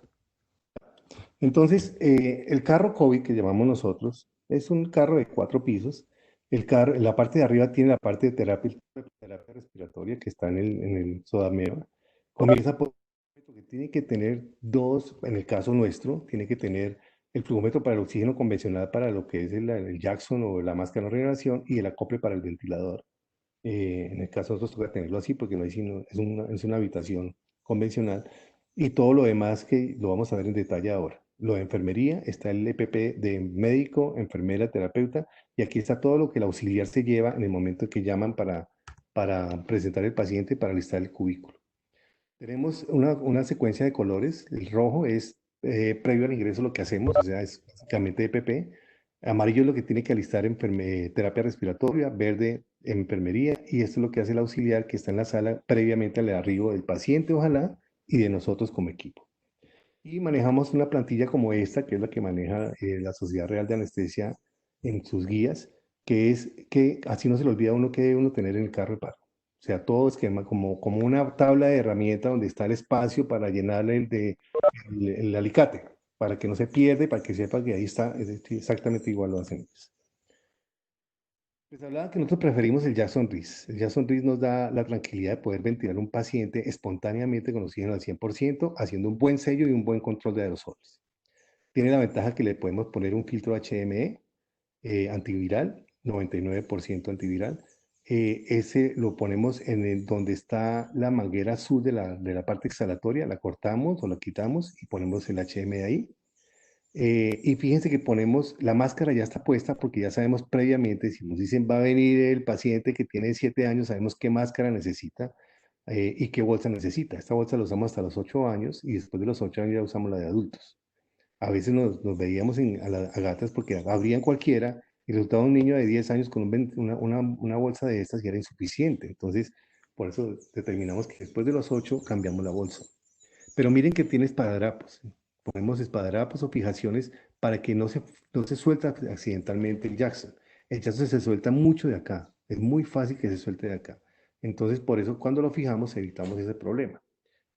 Speaker 1: Entonces, el carro COVID que llamamos nosotros es un carro de 4 pisos. El carro, en la parte de arriba tiene la parte de terapia respiratoria que está en el Sodameva. Comienza por que tiene que tener dos, en el caso nuestro, tiene que tener el flujómetro para el oxígeno convencional para lo que es el Jackson o la máscara de regeneración y el acople para el ventilador. En el caso de nosotros toca tenerlo así porque no hay sino, es una habitación convencional. Y todo lo demás que lo vamos a ver en detalle ahora. Lo de enfermería, está el EPP de médico, enfermera, terapeuta, y aquí está todo lo que el auxiliar se lleva en el momento que llaman para presentar el paciente, para listar el cubículo. Tenemos una secuencia de colores. El rojo es previo al ingreso lo que hacemos, o sea, es básicamente EPP. Amarillo es lo que tiene que alistar terapia respiratoria, verde enfermería, y esto es lo que hace el auxiliar que está en la sala previamente al arribo del paciente, ojalá, y de nosotros como equipo. Y manejamos una plantilla como esta, que es la que maneja la Sociedad Real de Anestesia en sus guías, que es que así no se le olvida a uno que debe uno tener en el carro de paro. O sea, todo esquema, como una tabla de herramientas donde está el espacio para llenarle el alicate, para que no se pierda, para que sepa que ahí está, es exactamente igual lo hacen ellos. Les hablaba que nosotros preferimos el Jackson Rees. El Jackson Rees nos da la tranquilidad de poder ventilar un paciente espontáneamente con oxígeno al 100%, haciendo un buen sello y un buen control de aerosoles. Tiene la ventaja que le podemos poner un filtro HME antiviral, 99% antiviral. Ese lo ponemos donde está la manguera azul de la parte exhalatoria, la cortamos o la quitamos y ponemos el HME ahí. Y fíjense que ponemos, la máscara ya está puesta porque ya sabemos previamente, si nos dicen va a venir el paciente que tiene 7 años, sabemos qué máscara necesita y qué bolsa necesita. Esta bolsa la usamos hasta los 8 años y después de los 8 años ya usamos la de adultos. A veces nos veíamos a gatas porque abrían cualquiera y resultaba un niño de 10 años con una bolsa de estas y era insuficiente. Entonces, por eso determinamos que después de los 8 cambiamos la bolsa. Pero miren que tiene espadadrapos. Ponemos espadadrapos o fijaciones para que no se suelta accidentalmente el Jackson. El Jackson se suelta mucho de acá. Es muy fácil que se suelte de acá. Entonces, por eso cuando lo fijamos evitamos ese problema.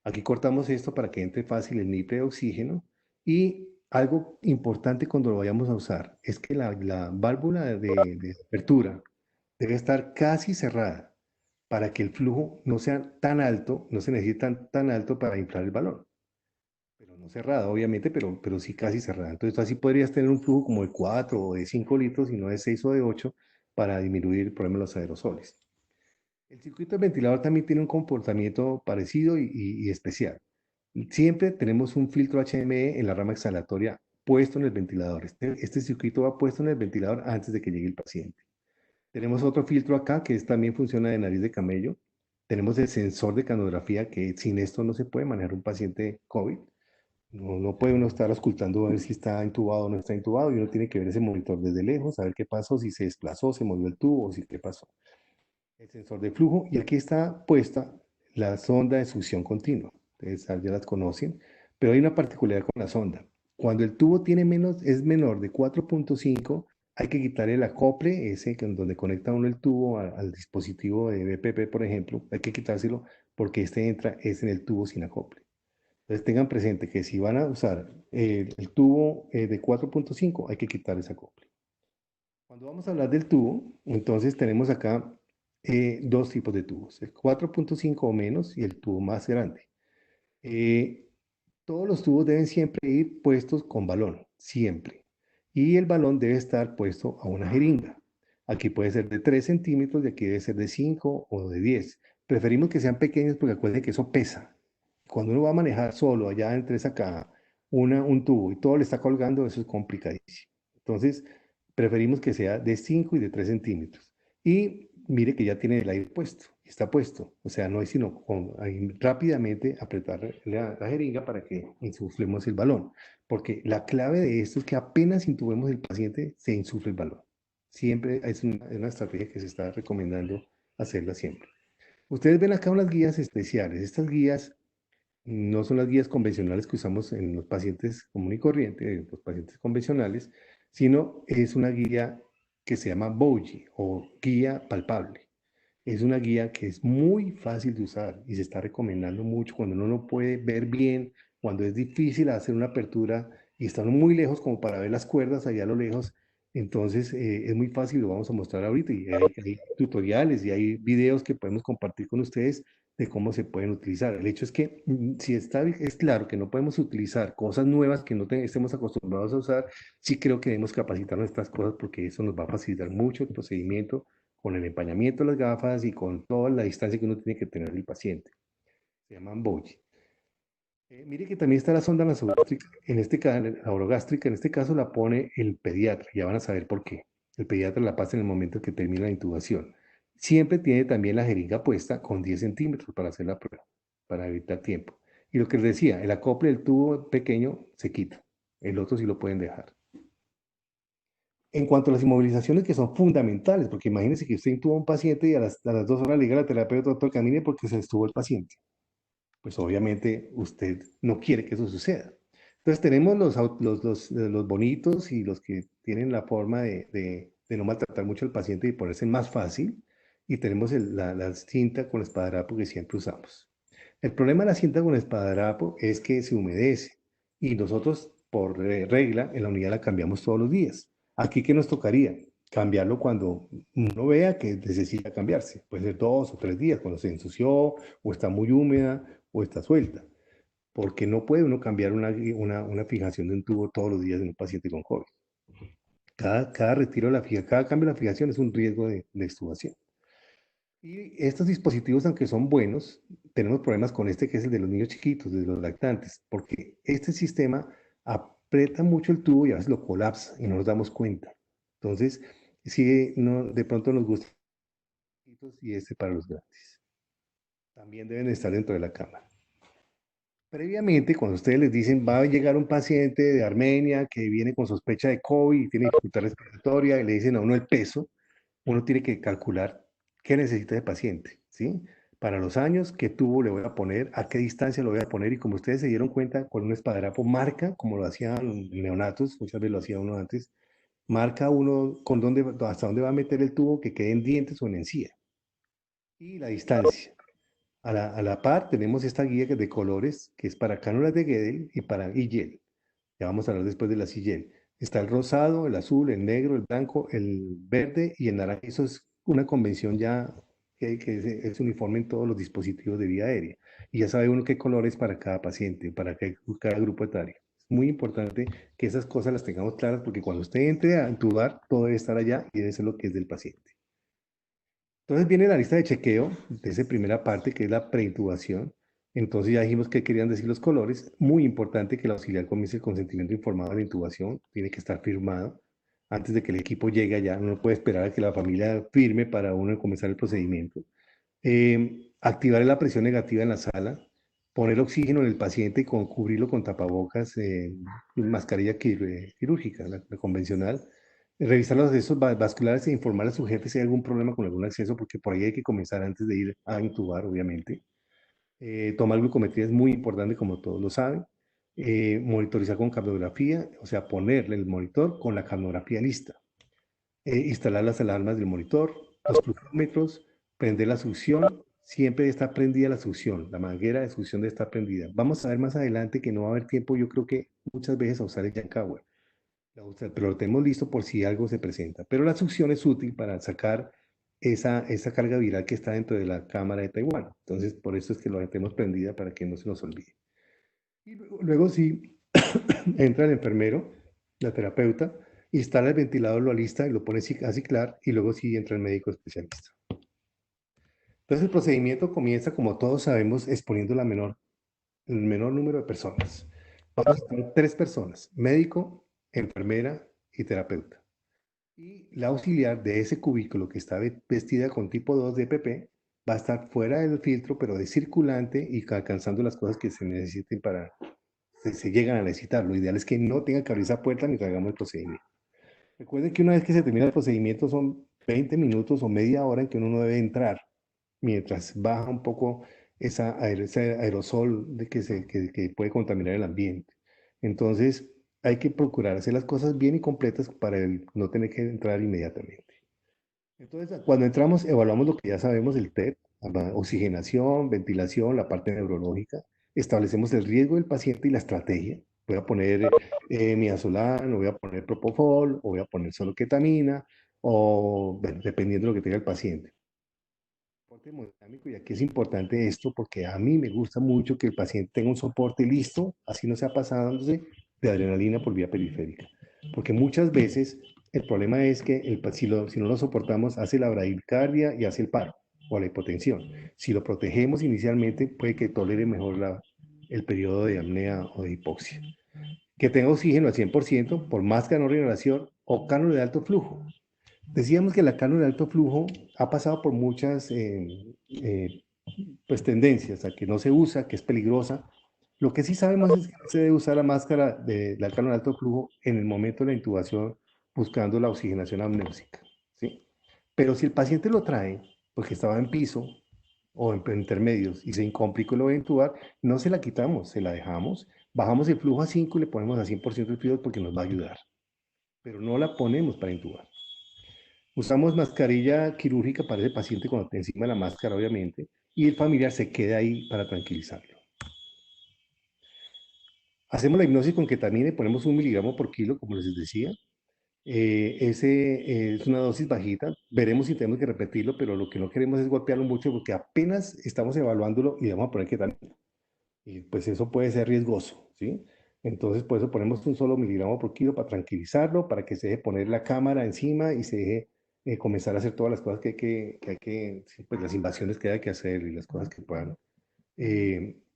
Speaker 1: Aquí cortamos esto para que entre fácil el niple de oxígeno y algo importante cuando lo vayamos a usar es que la válvula de apertura debe estar casi cerrada para que el flujo no sea tan alto, no se necesite tan alto para inflar el balón. Pero no cerrada, obviamente, pero sí casi cerrada. Entonces, así podrías tener un flujo como de 4 o de 5 litros y no de 6 o de 8 para disminuir el problema de los aerosoles. El circuito del ventilador también tiene un comportamiento parecido y especial. Siempre tenemos un filtro HME en la rama exhalatoria puesto en el ventilador. Este circuito va puesto en el ventilador antes de que llegue el paciente. Tenemos otro filtro acá que también funciona de nariz de camello. Tenemos el sensor de canografía que sin esto no se puede manejar un paciente COVID. No puede uno estar ocultando a ver si está intubado o no está intubado, y uno tiene que ver ese monitor desde lejos, saber qué pasó, si se desplazó, se movió el tubo, o si qué pasó. El sensor de flujo, y aquí está puesta la sonda de succión continua. Ustedes ya las conocen, pero hay una particularidad con la sonda. Cuando el tubo es menor de 4.5, hay que quitar el acople, ese donde conecta uno el tubo al dispositivo de BPP, por ejemplo, hay que quitárselo porque este entra es en el tubo sin acople. Entonces tengan presente que si van a usar el tubo de 4.5, hay que quitar ese acople. Cuando vamos a hablar del tubo, entonces tenemos acá dos tipos de tubos, el 4.5 o menos y el tubo más grande. Eh, Todos los tubos deben siempre ir puestos con balón, siempre. Y el balón debe estar puesto a una jeringa. Aquí puede ser de 3 centímetros, y aquí debe ser de 5 o de 10. Preferimos que sean pequeños porque acuérdense que eso pesa. Cuando uno va a manejar solo allá entre esa caja un tubo y todo le está colgando, eso es complicadísimo. Entonces, preferimos que sea de 5 y de 3 centímetros. Y mire que ya tiene el aire puesto, está puesto. O sea, no hay sino ahí rápidamente apretar la jeringa para que insuflemos el balón. Porque la clave de esto es que apenas intubemos el paciente, se insufle el balón. Siempre es una estrategia que se está recomendando hacerla siempre. Ustedes ven acá unas guías especiales. Estas guías no son las guías convencionales que usamos en los pacientes común y corriente, los pacientes convencionales, sino es una guía que se llama BOGI o guía palpable. Es una guía que es muy fácil de usar y se está recomendando mucho cuando uno no puede ver bien, cuando es difícil hacer una apertura y están muy lejos como para ver las cuerdas allá a lo lejos. Entonces es muy fácil, lo vamos a mostrar ahorita y hay tutoriales y hay videos que podemos compartir con ustedes de cómo se pueden utilizar. El hecho es que si es claro que no podemos utilizar cosas nuevas que no estemos acostumbrados a usar, sí creo que debemos capacitar nuestras cosas porque eso nos va a facilitar mucho el procedimiento con el empañamiento de las gafas y con toda la distancia que uno tiene que tener el paciente. Se llaman BOGI. Mire que también está la sonda nasogástrica. En este caso, la orogástrica, en este caso la pone el pediatra. Ya van a saber por qué. El pediatra la pasa en el momento que termina la intubación. Siempre tiene también la jeringa puesta con 10 centímetros para hacer la prueba, para evitar tiempo. Y lo que les decía, el acople del tubo pequeño se quita. El otro sí lo pueden dejar. En cuanto a las inmovilizaciones que son fundamentales, porque imagínense que usted intuba a un paciente y a las 2 horas le diga a la terapeuta, doctor, camine porque se estuvo el paciente. Pues obviamente usted no quiere que eso suceda. Entonces tenemos los bonitos y los que tienen la forma de no maltratar mucho al paciente y ponerse más fácil. Y tenemos la cinta con esparadrapo que siempre usamos. El problema de la cinta con esparadrapo es que se humedece y nosotros por regla en la unidad la cambiamos todos los días. Aquí, ¿qué nos tocaría? Cambiarlo cuando uno vea que necesita cambiarse. Puede ser 2 o 3 días, cuando se ensució o está muy húmeda o está suelta. Porque no puede uno cambiar una fijación de un tubo todos los días en un paciente con COVID. Cada retiro de la fijación, cada cambio de la fijación es un riesgo de extubación. Y estos dispositivos, aunque son buenos, tenemos problemas con este que es el de los niños chiquitos, de los lactantes, porque este sistema aprieta mucho el tubo y a veces lo colapsa y no nos damos cuenta. Entonces, sí, no, de pronto nos gusta y este para los grandes. También deben estar dentro de la cámara. Previamente, cuando ustedes les dicen va a llegar un paciente de Armenia que viene con sospecha de COVID y tiene dificultad respiratoria y le dicen a uno el peso, uno tiene que calcular qué necesita el paciente, ¿sí? Para los años, qué tubo le voy a poner, a qué distancia lo voy a poner y como ustedes se dieron cuenta, con un esparadrapo marca, como lo hacían los neonatos, muchas veces lo hacía uno antes, marca uno hasta dónde va a meter el tubo que quede en dientes o en encía. Y la distancia. A la par tenemos esta guía que es de colores, que es para cánulas de Guedel y para IGEL. Ya vamos a hablar después de las IGEL. Está el rosado, el azul, el negro, el blanco, el verde y el naranja. Eso es una convención ya que es uniforme en todos los dispositivos de vía aérea. Y ya sabe uno qué colores para cada paciente, para cada grupo etario. Es muy importante que esas cosas las tengamos claras porque cuando usted entre a intubar, todo debe estar allá y debe ser lo que es del paciente. Entonces viene la lista de chequeo de esa primera parte que es la preintubación. Entonces ya dijimos qué querían decir los colores. Muy importante que el auxiliar comience el consentimiento informado de la intubación. Tiene que estar firmado antes de que el equipo llegue allá. No puede esperar a que la familia firme para uno comenzar el procedimiento. Activar la presión negativa en la sala. poner oxígeno en el paciente y cubrirlo con tapabocas, mascarilla quirúrgica, la convencional, revisar los accesos vasculares e informar a su jefe si hay algún problema con algún acceso, porque por ahí hay que comenzar antes de ir a intubar, obviamente. Tomar glucometría es muy importante, como todos lo saben. Monitorizar con capnografía, o sea, ponerle el monitor con la capnografía lista. Instalar las alarmas del monitor, los flujómetros, prender la succión, siempre está prendida la succión, la manguera de succión debe estar prendida. Vamos a ver más adelante que no va a haber tiempo, yo creo que muchas veces a usar el Jankawer, pero lo tenemos listo por si algo se presenta. Pero la succión es útil para sacar esa carga viral que está dentro de la cámara de Taiwán. Entonces, por eso es que lo tenemos prendida para que no se nos olvide. Y luego sí, entra el enfermero, la terapeuta, instala el ventilador, lo alista y lo pone a ciclar, y luego sí entra el médico especialista. Entonces el procedimiento comienza, como todos sabemos, exponiendo el menor número de personas. Vamos a tener 3 personas, médico, enfermera y terapeuta. Y la auxiliar de ese cubículo que está vestida con tipo 2 de EPP va a estar fuera del filtro, pero de circulante y alcanzando las cosas que se necesiten para se llegan a necesitar. Lo ideal es que no tenga que abrir esa puerta mientras hagamos el procedimiento. Recuerden que una vez que se termina el procedimiento son 20 minutos o media hora en que uno no debe entrar, mientras baja un poco ese aerosol que puede contaminar el ambiente. Entonces, hay que procurar hacer las cosas bien y completas para no tener que entrar inmediatamente. Entonces, cuando entramos, evaluamos lo que ya sabemos, el TEP, oxigenación, ventilación, la parte neurológica, establecemos el riesgo del paciente y la estrategia. Voy a poner midazolam, o voy a poner propofol, o voy a poner solo ketamina, o bueno, dependiendo de lo que tenga el paciente. Y aquí es importante esto porque a mí me gusta mucho que el paciente tenga un soporte listo, así no sea pasándose de adrenalina por vía periférica. Porque muchas veces el problema es que si no lo soportamos, hace la bradicardia y hace el paro o la hipotensión. Si lo protegemos inicialmente, puede que tolere mejor el periodo de apnea o de hipoxia. Que tenga oxígeno al 100% por máscara no reinhalación o cánula de alto flujo. Decíamos que la cánula de alto flujo ha pasado por muchas pues, tendencias, a que no se usa, que es peligrosa. Lo que sí sabemos es que se debe usar la máscara de la cánula de alto flujo en el momento de la intubación, buscando la oxigenación amniótica, ¿sí? Pero si el paciente lo trae porque estaba en piso o en intermedios y se complicó y lo voy a intubar, no se la quitamos, se la dejamos, bajamos el flujo a 5 y le ponemos a 100% el fluido porque nos va a ayudar. Pero no la ponemos para intubar. Usamos mascarilla quirúrgica para ese paciente cuando está encima de la máscara, obviamente, y el familiar se queda ahí para tranquilizarlo. Hacemos la hipnosis con ketamina y ponemos 1 miligramo por kilo, como les decía. Es una dosis bajita. Veremos si tenemos que repetirlo, pero lo que no queremos es golpearlo mucho porque apenas estamos evaluándolo y vamos a poner ketamina. Y pues eso puede ser riesgoso, ¿sí? Entonces, por eso ponemos 1 solo miligramo por kilo para tranquilizarlo, para que se deje poner la cámara encima y se deje comenzar a hacer todas las cosas pues las invasiones que hay que hacer y las cosas que puedan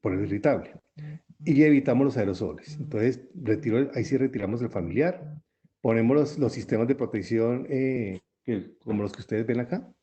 Speaker 1: poner irritable. Y evitamos los aerosoles. Entonces, ahí sí retiramos el familiar, ponemos los sistemas de protección como los que ustedes ven acá.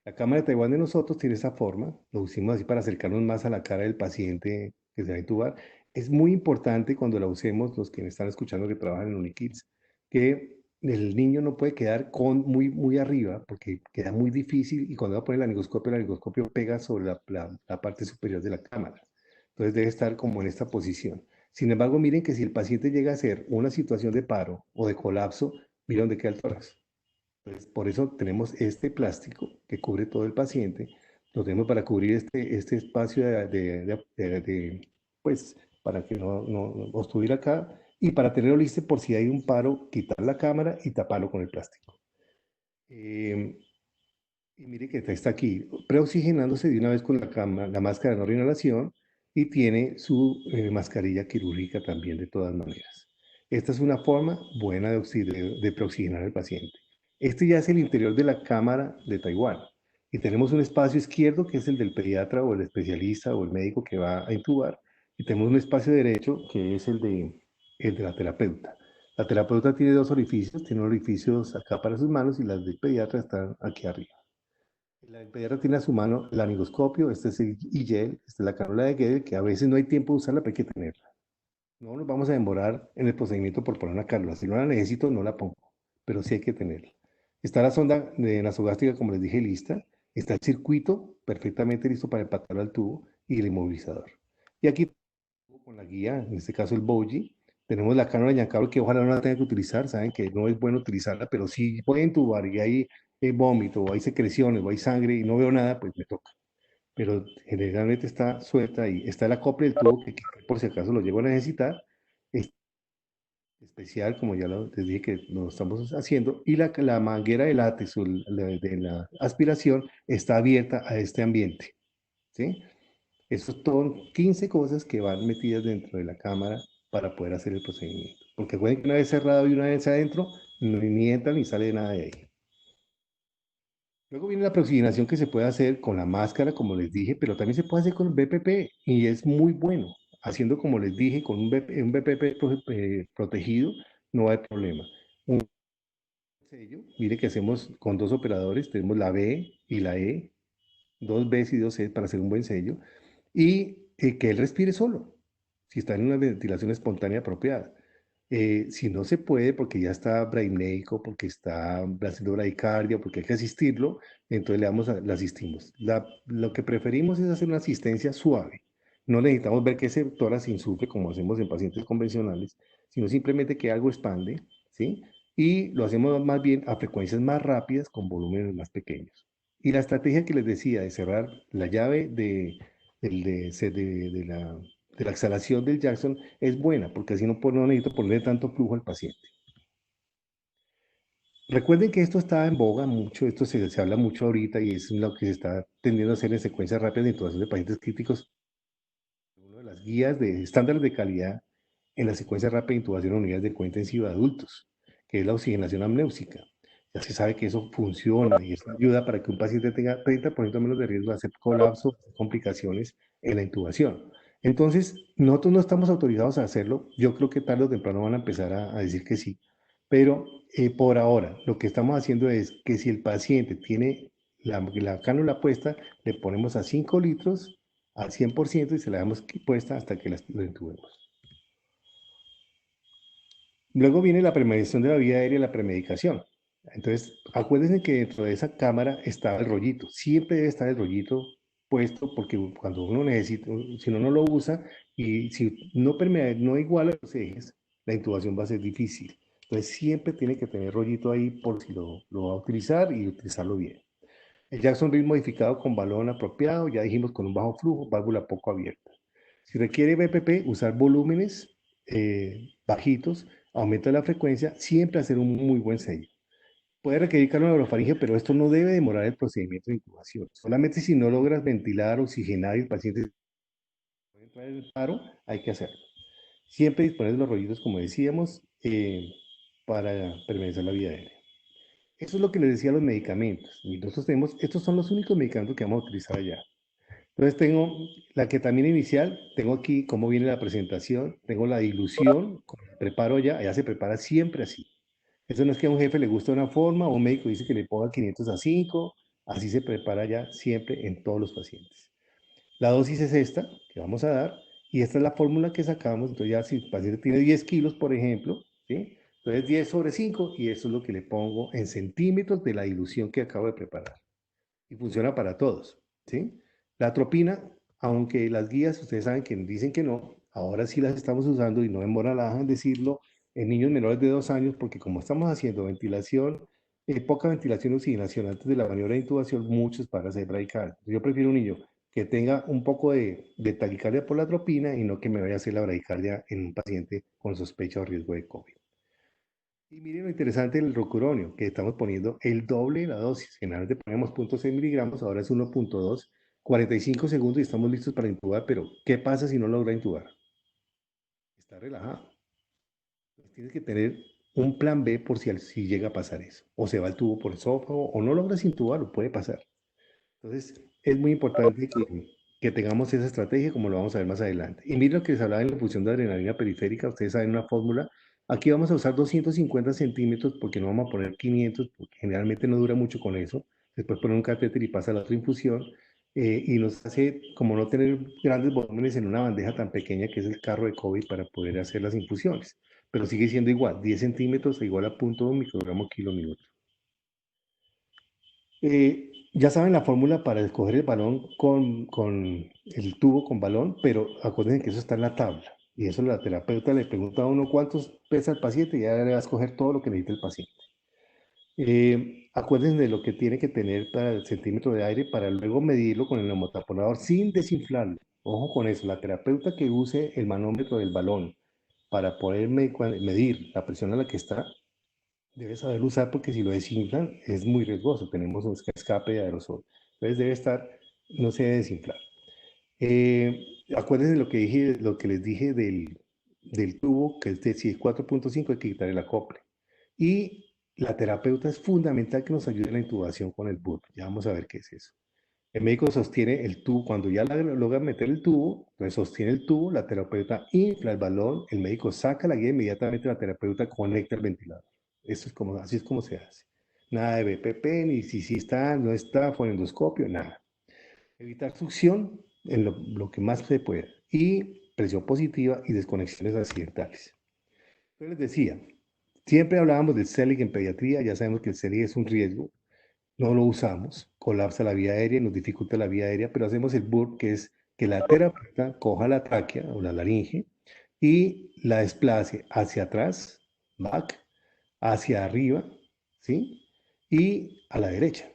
Speaker 1: La cámara de Taiwán de nosotros tiene esa forma, lo usamos así para acercarnos más a la cara del paciente que se va a intubar. Es muy importante cuando la usemos, los que me están escuchando que trabajan en Unikids, que el niño no puede quedar muy arriba porque queda muy difícil y cuando va a poner el aligoscopio pega sobre la parte superior de la cámara. Entonces debe estar como en esta posición. Sin embargo, miren que si el paciente llega a ser una situación de paro o de colapso, miren dónde queda el tórax. Entonces, por eso tenemos este plástico que cubre todo el paciente, lo tenemos para cubrir este espacio pues, para que no obstruir acá y para tenerlo listo por si hay un paro, quitar la cámara y taparlo con el plástico. Y mire que está aquí, preoxigenándose de una vez con la máscara de no reinhalación y tiene su mascarilla quirúrgica también de todas maneras. Esta es una forma buena de preoxigenar al paciente. Este ya es el interior de la cámara de Taiwán. Y tenemos un espacio izquierdo que es el del pediatra o el especialista o el médico que va a intubar. Y tenemos un espacio derecho que es el de la terapeuta. La terapeuta tiene 2 orificios, tiene orificios acá para sus manos y las del pediatra están aquí arriba. El pediatra tiene a su mano el laringoscopio, este es el IGEL, esta es la cánula de Guedel, que a veces no hay tiempo de usarla, pero hay que tenerla. No nos vamos a demorar en el procedimiento por poner una cánula. Si no la necesito, no la pongo, pero sí hay que tenerla. Está la sonda de nasogástrica, como les dije, lista. Está el circuito perfectamente listo para empatarlo al tubo y el inmovilizador. Y aquí con la guía, en este caso el Boji, tenemos la cánula de Giancarlo que ojalá no la tenga que utilizar, saben que no es bueno utilizarla, pero si puede intubar y hay vómito o hay secreciones o hay sangre y no veo nada, pues me toca. Pero generalmente está suelta y está el acople del tubo que por si acaso lo llego a necesitar, es especial, como ya les dije que lo estamos haciendo, y la manguera de látex o de la aspiración está abierta a este ambiente, ¿sí? Esos son 15 cosas que van metidas dentro de la cámara para poder hacer el procedimiento. Porque pueden que una vez cerrado y una vez adentro, ni entra ni sale nada de ahí. Luego viene la aproximación que se puede hacer con la máscara, como les dije, pero también se puede hacer con el BPP y es muy bueno. Haciendo como les dije, con un BPP protegido, no hay problema. Un sello, mire que hacemos con dos operadores, tenemos la B y la E, dos Bs y dos C para hacer un buen sello, y que él respire solo, si está en una ventilación espontánea apropiada. Si no se puede, porque ya está braimeico, porque está haciendo bradicardia, porque hay que asistirlo, entonces le asistimos. Lo que preferimos es hacer una asistencia suave. No necesitamos ver que ese tórax insufle como hacemos en pacientes convencionales, sino simplemente que algo expande, ¿sí? Y lo hacemos más bien a frecuencias más rápidas con volúmenes más pequeños. Y la estrategia que les decía de cerrar la llave de la exhalación del Jackson es buena, porque así no necesito ponerle tanto flujo al paciente. Recuerden que esto está en boga mucho, esto se habla mucho ahorita y es lo que se está tendiendo a hacer en secuencias rápidas de intubación de pacientes críticos. Una de las guías de estándares de calidad en la secuencia rápida de intubación en unidades de cuidado intensivo de adultos, que es la oxigenación amnéusica. Ya se sabe que eso funciona y eso ayuda para que un paciente tenga 30% menos de riesgo de hacer colapso, complicaciones en la intubación. Entonces, nosotros no estamos autorizados a hacerlo. Yo creo que tarde o temprano van a empezar a decir que sí. Pero por ahora, lo que estamos haciendo es que si el paciente tiene la cánula puesta, le ponemos a 5 litros al 100% y se la dejamos puesta hasta que la intubemos. Luego viene la premedicación de la vía aérea y la premedicación. Entonces, acuérdense que dentro de esa cámara estaba el rollito. Siempre debe estar el rollito puesto porque cuando uno necesita, si uno no lo usa y si no iguala los ejes, la intubación va a ser difícil. Entonces, siempre tiene que tener rollito ahí por si lo va a utilizar y utilizarlo bien. El Jackson Ring modificado con balón apropiado, ya dijimos con un bajo flujo, válvula poco abierta. Si requiere BPP, usar volúmenes bajitos, aumenta la frecuencia, siempre hacer un muy buen sello. Puede requerir cánula orofaringe, pero esto no debe demorar el procedimiento de intubación. Solamente si no logras ventilar, oxigenar y el paciente puede entrar en el paro, hay que hacerlo. Siempre disponer de los rollitos, como decíamos, para permanecer la vida aérea. Eso es lo que les decía los medicamentos. Y nosotros tenemos, estos son los únicos medicamentos que vamos a utilizar allá. Entonces tengo la ketamina inicial, tengo aquí cómo viene la presentación, tengo la dilución, preparo allá se prepara siempre así. Eso no es que a un jefe le guste una forma o un médico dice que le ponga 500 a 5, así se prepara ya siempre en todos los pacientes. La dosis es esta que vamos a dar y esta es la fórmula que sacamos. Entonces ya si el paciente tiene 10 kilos, por ejemplo, ¿sí? Entonces 10 sobre 5 y eso es lo que le pongo en centímetros de la dilución que acabo de preparar. Y funciona para todos, ¿sí? La atropina, aunque las guías, ustedes saben que dicen que no, ahora sí las estamos usando y no demora nada en decirlo en niños menores de 2 años, porque como estamos haciendo ventilación, poca ventilación y oxigenación antes de la maniobra de intubación, muchos para hacer bradicardia. Yo prefiero un niño que tenga un poco de taquicardia por la atropina y no que me vaya a hacer la bradicardia en un paciente con sospecha o riesgo de COVID. Y miren lo interesante del rocuronio, que estamos poniendo el doble de la dosis. Generalmente ponemos 0.6 miligramos, ahora es 1.2, 45 segundos y estamos listos para intubar, pero ¿qué pasa si no logra intubar? Está relajado. Entonces, tienes que tener un plan B por si llega a pasar eso. O se va el tubo por esófago, o no logras intubar, o puede pasar. Entonces, es muy importante que tengamos esa estrategia, como lo vamos a ver más adelante. Y miren lo que les hablaba en la función de adrenalina periférica. Ustedes saben una fórmula. Aquí vamos a usar 250 centímetros porque no vamos a poner 500, porque generalmente no dura mucho con eso. después poner un catéter y pasa a la otra infusión, y nos hace como no tener grandes volúmenes en una bandeja tan pequeña que es el carro de COVID para poder hacer las infusiones, pero sigue siendo igual, 10 centímetros igual a 0.1 microgramo kilo minuto. Ya saben la fórmula para escoger el balón con el tubo con balón, pero acuérdense que eso está en la tabla. Y eso la terapeuta le pregunta a uno cuántos pesa el paciente y ya le va a escoger todo lo que necesita el paciente. Acuérdense de lo que tiene que tener para el centímetro de aire para luego medirlo con el neumotaponador sin desinflarlo. Ojo con eso, la terapeuta que use el manómetro del balón para poder medir la presión a la que está, debe saber usar porque si lo desinflan es muy riesgoso. Tenemos un escape de aerosol. Entonces debe estar, no se debe desinflar. Acuérdense lo que les dije del tubo, que si es 4.5 hay que quitarle el acople. Y la terapeuta es fundamental que nos ayude en la intubación con el BUP. Ya vamos a ver qué es eso. El médico sostiene el tubo, cuando ya logra meter el tubo, entonces sostiene el tubo, la terapeuta infla el balón, el médico saca la guía, inmediatamente la terapeuta conecta el ventilador. Eso es como, así es como se hace. Nada de BPP, ni si está, no está, fonendoscopio, nada. Evitar succión en lo que más se pueda. Y presión positiva y desconexiones accidentales. Yo les decía, siempre hablábamos del CELIC en pediatría, ya sabemos que el CELIC es un riesgo, no lo usamos, colapsa la vía aérea, nos dificulta la vía aérea, pero hacemos el BURP, que es que la terapeuta coja la tráquea o la laringe y la desplace hacia atrás, back, hacia arriba, ¿sí? Y a la derecha.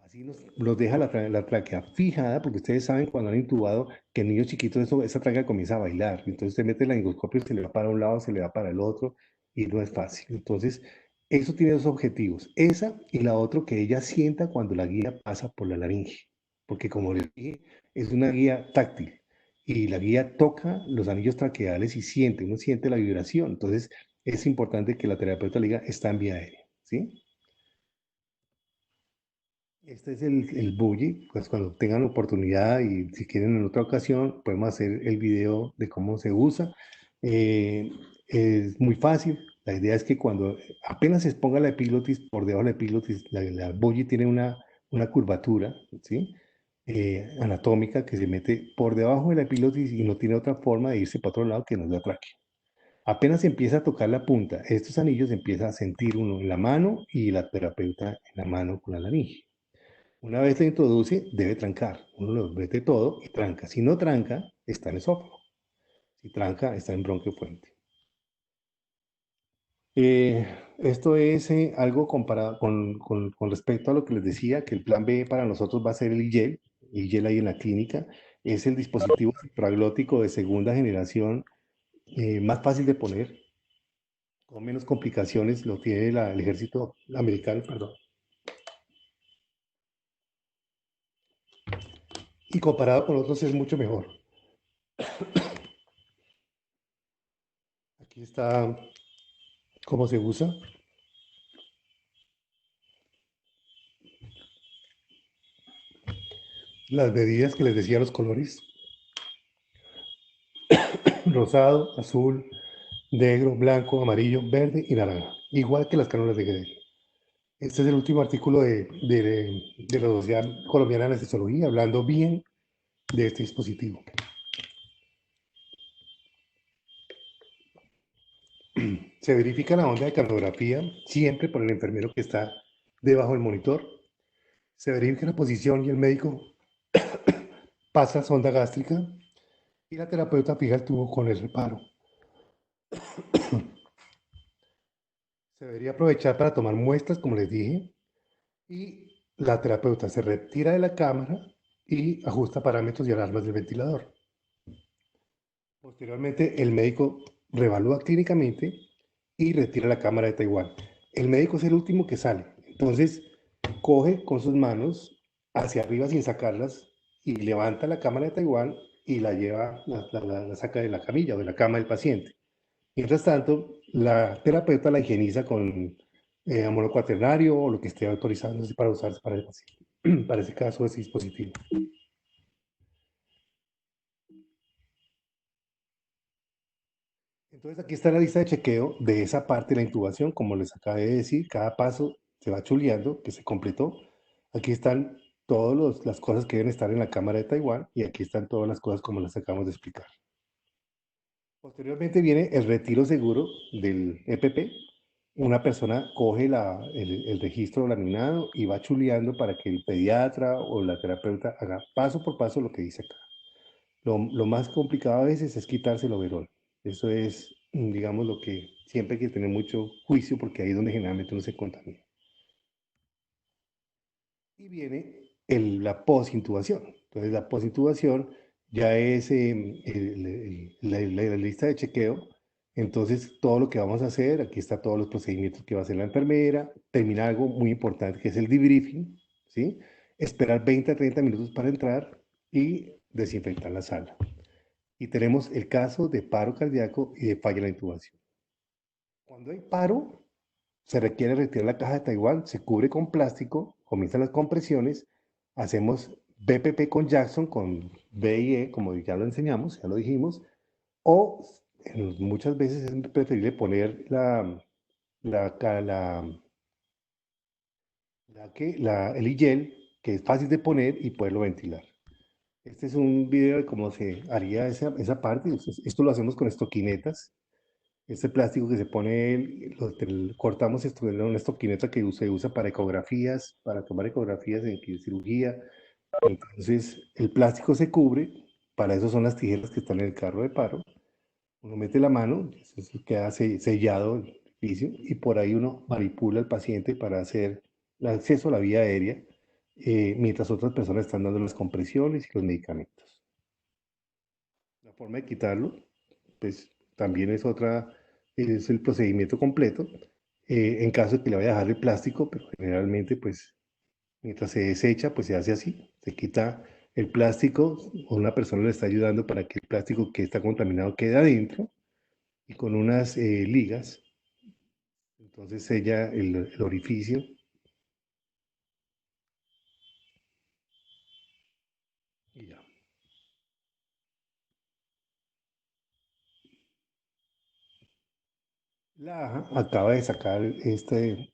Speaker 1: Así nos deja la tráquea fijada, porque ustedes saben cuando han intubado que el niño chiquito, esa tráquea comienza a bailar. Entonces se mete el laringoscopio, se le va para un lado, se le va para el otro, y no es fácil. Entonces, eso tiene dos objetivos. Esa y la otra, que ella sienta cuando la guía pasa por la laringe. Porque como les dije, es una guía táctil. Y la guía toca los anillos traqueales y siente, uno siente la vibración. Entonces, es importante que la terapeuta le diga, está en vía aérea. ¿Sí? Este es el bully, pues cuando tengan oportunidad y si quieren en otra ocasión, podemos hacer el video de cómo se usa. Eh, es muy fácil. La idea es que cuando apenas se exponga la epiglotis, por debajo de la epiglotis, la bully tiene una curvatura, ¿sí? Anatómica que se mete por debajo de la epiglotis y no tiene otra forma de irse para otro lado que no es la tráquea. Apenas empieza a tocar la punta, estos anillos empieza a sentir uno en la mano y la terapeuta en la mano con la laringe. Una vez lo introduce, debe trancar. Uno lo mete todo y tranca. Si no tranca, está en esófago. Si tranca, está en bronquio fuente. Esto es algo comparado con respecto a lo que les decía, que el plan B para nosotros va a ser el IGEL. IGEL ahí en la clínica. Es el dispositivo supraglótico de segunda generación, más fácil de poner, con menos complicaciones. Lo tiene el ejército americano, perdón. Y comparado con otros es mucho mejor. Aquí está cómo se usa. Las medidas que les decía, los colores: rosado, azul, negro, blanco, amarillo, verde y naranja, igual que las cánulas de Guedel. Este es el último artículo de la Sociedad Colombiana de Anestesiología, hablando bien de este dispositivo. Se verifica la onda de canografía siempre por el enfermero que está debajo del monitor. Se verifica la posición y el médico pasa sonda gástrica y la terapeuta fija el tubo con el reparo. Se debería aprovechar para tomar muestras, como les dije, y la terapeuta se retira de la cámara y ajusta parámetros y alarmas del ventilador. Posteriormente, el médico revalúa clínicamente y retira la cámara de Taiwán. El médico es el último que sale. Entonces, coge con sus manos hacia arriba sin sacarlas y levanta la cámara de Taiwán y la lleva, la saca de la camilla o de la cama del paciente. Mientras tanto, la terapeuta la higieniza con amono cuaternario o lo que esté autorizado para usarse para el paciente, para ese caso, ese dispositivo. Entonces, aquí está la lista de chequeo de esa parte de la intubación. Como les acabé de decir, cada paso se va chuleando, que se completó. Aquí están todas las cosas que deben estar en la Cámara de Taiwán y aquí están todas las cosas como las acabamos de explicar. Posteriormente viene el retiro seguro del EPP. Una persona coge el registro laminado y va chuleando para que el pediatra o la terapeuta haga paso por paso lo que dice acá. Lo más complicado a veces es quitarse el overol. Eso es, digamos, lo que siempre hay que tener mucho juicio porque ahí es donde generalmente uno se contamina. Y viene la posintubación. Entonces, la posintubación ya es la lista de chequeo. Entonces, todo lo que vamos a hacer, aquí está todos los procedimientos que va a hacer la enfermera. Termina algo muy importante que es el debriefing, ¿sí? Esperar 20 a 30 minutos para entrar y desinfectar la sala. Y tenemos el caso de paro cardíaco y de falla en la intubación. Cuando hay paro, se requiere retirar la caja de Taiwán, se cubre con plástico, comienzan las compresiones, hacemos BPP con Jackson, con BIE, como ya lo enseñamos, ya lo dijimos, o muchas veces es preferible poner el IGEL, que es fácil de poner y poderlo ventilar. Este es un video de cómo se haría esa parte. Esto lo hacemos con estoquinetas. Este plástico que se pone, cortamos esto en una estoquineta que se usa para ecografías, para tomar ecografías en cirugía. Entonces, el plástico se cubre, para eso son las tijeras que están en el carro de paro. Uno mete la mano, eso queda sellado el orificio, y por ahí uno manipula al paciente para hacer el acceso a la vía aérea, mientras otras personas están dando las compresiones y los medicamentos. La forma de quitarlo, pues también es el procedimiento completo, en caso de que le vaya a dejar el plástico, pero generalmente, pues, mientras se desecha, pues se hace así, se quita el plástico, o una persona le está ayudando para que el plástico que está contaminado quede adentro, y con unas ligas, entonces sella el orificio, y ya. La AJA acaba de sacar este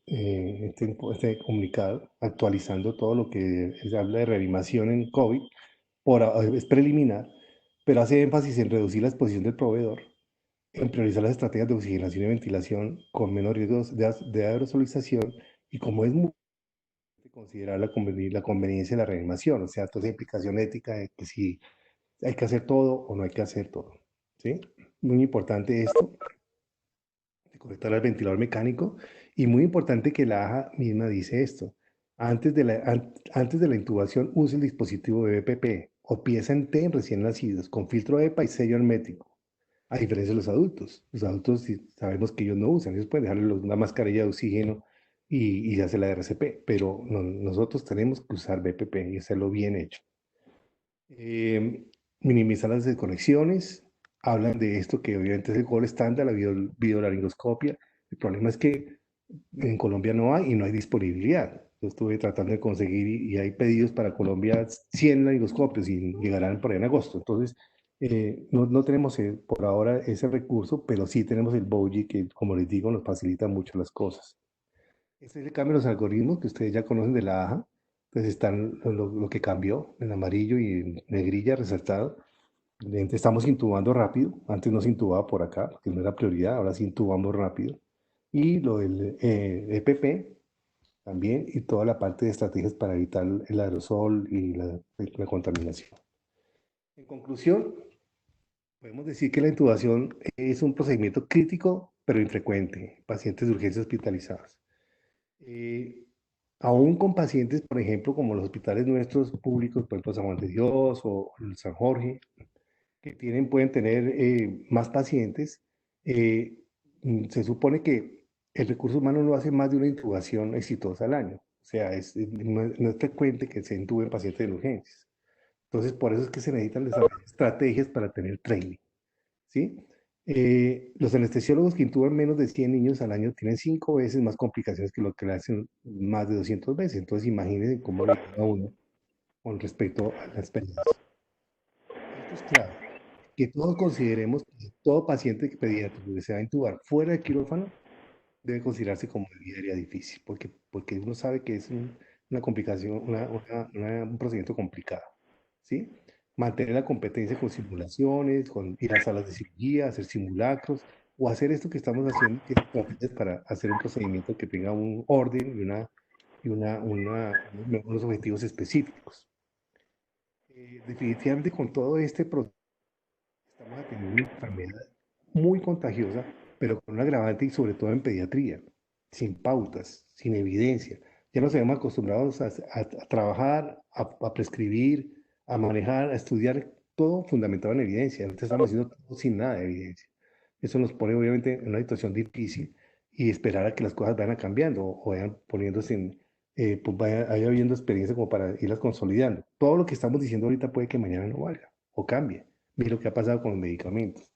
Speaker 1: comunicado actualizando todo lo que se habla de reanimación en COVID. Es preliminar, pero hace énfasis en reducir la exposición del proveedor, en priorizar las estrategias de oxigenación y ventilación con menos riesgos de aerosolización y como es muy importante considerar la conveniencia de la reanimación, o sea, toda esa implicación ética de que si hay que hacer todo o no hay que hacer todo. ¿Sí? Muy importante esto de conectar al ventilador mecánico y muy importante que la AJA misma dice esto. Antes de la intubación, use el dispositivo de BPP o pieza en T en recién nacidos con filtro EPA y sello hermético. A diferencia de los adultos. Los adultos sabemos que ellos no usan, ellos pueden dejarle una mascarilla de oxígeno y hacer la RCP, pero nosotros tenemos que usar BPP y hacerlo bien hecho. Minimizar las desconexiones, hablan de esto que obviamente es el gol estándar, la videolaringoscopia. El problema es que en Colombia no hay y no hay disponibilidad. Yo estuve tratando de conseguir y hay pedidos para Colombia 100 laringoscopios y llegarán por ahí en agosto. Entonces, no tenemos por ahora ese recurso, pero sí tenemos el BOJI que, como les digo, nos facilita mucho las cosas. Este es el cambio de los algoritmos que ustedes ya conocen de la AJA. Entonces están lo que cambió en amarillo y en negrilla resaltado. Estamos intubando rápido. Antes no se intubaba por acá, porque no era prioridad. Ahora sí intubamos rápido. Y lo del EPP también, y toda la parte de estrategias para evitar el aerosol y la contaminación. En conclusión, podemos decir que la intubación es un procedimiento crítico, pero infrecuente. Pacientes de urgencia hospitalizados. Eh, Aún con pacientes, por ejemplo, como los hospitales nuestros públicos, por ejemplo, San Juan de Dios o el San Jorge, que pueden tener más pacientes, eh, se supone que el recurso humano no hace más de una intubación exitosa al año. O sea, no es frecuente que se intuben pacientes en urgencias. Entonces, por eso es que se necesitan desarrollar estrategias para tener training. ¿Sí? Los anestesiólogos que intuban menos de 100 niños al año tienen 5 veces más complicaciones que los que le hacen más de 200 veces. Entonces, imagínense cómo le queda a uno con respecto a la experiencia. Esto es clave. Que todos consideremos que todo paciente pediátrico que se va a intubar fuera de quirófano debe considerarse como de vida aérea difícil, porque uno sabe que es una complicación, un procedimiento complicado, ¿sí? Mantener la competencia con simulaciones, con ir a salas de cirugía, hacer simulacros, o hacer esto que estamos haciendo, que es estrategias para hacer un procedimiento que tenga un orden unos objetivos específicos. Definitivamente con todo este proceso estamos atendiendo una enfermedad muy contagiosa, pero con un agravante y sobre todo en pediatría, sin pautas, sin evidencia. Ya nos hemos acostumbrados a trabajar, a prescribir, a manejar, a estudiar, todo fundamentado en evidencia. Ahorita estamos haciendo todo sin nada de evidencia. Eso nos pone obviamente en una situación difícil y esperar a que las cosas vayan cambiando o vayan poniéndose en, pues vaya habiendo experiencia como para irlas consolidando. Todo lo que estamos diciendo ahorita puede que mañana no valga o cambie. Mire lo que ha pasado con los medicamentos.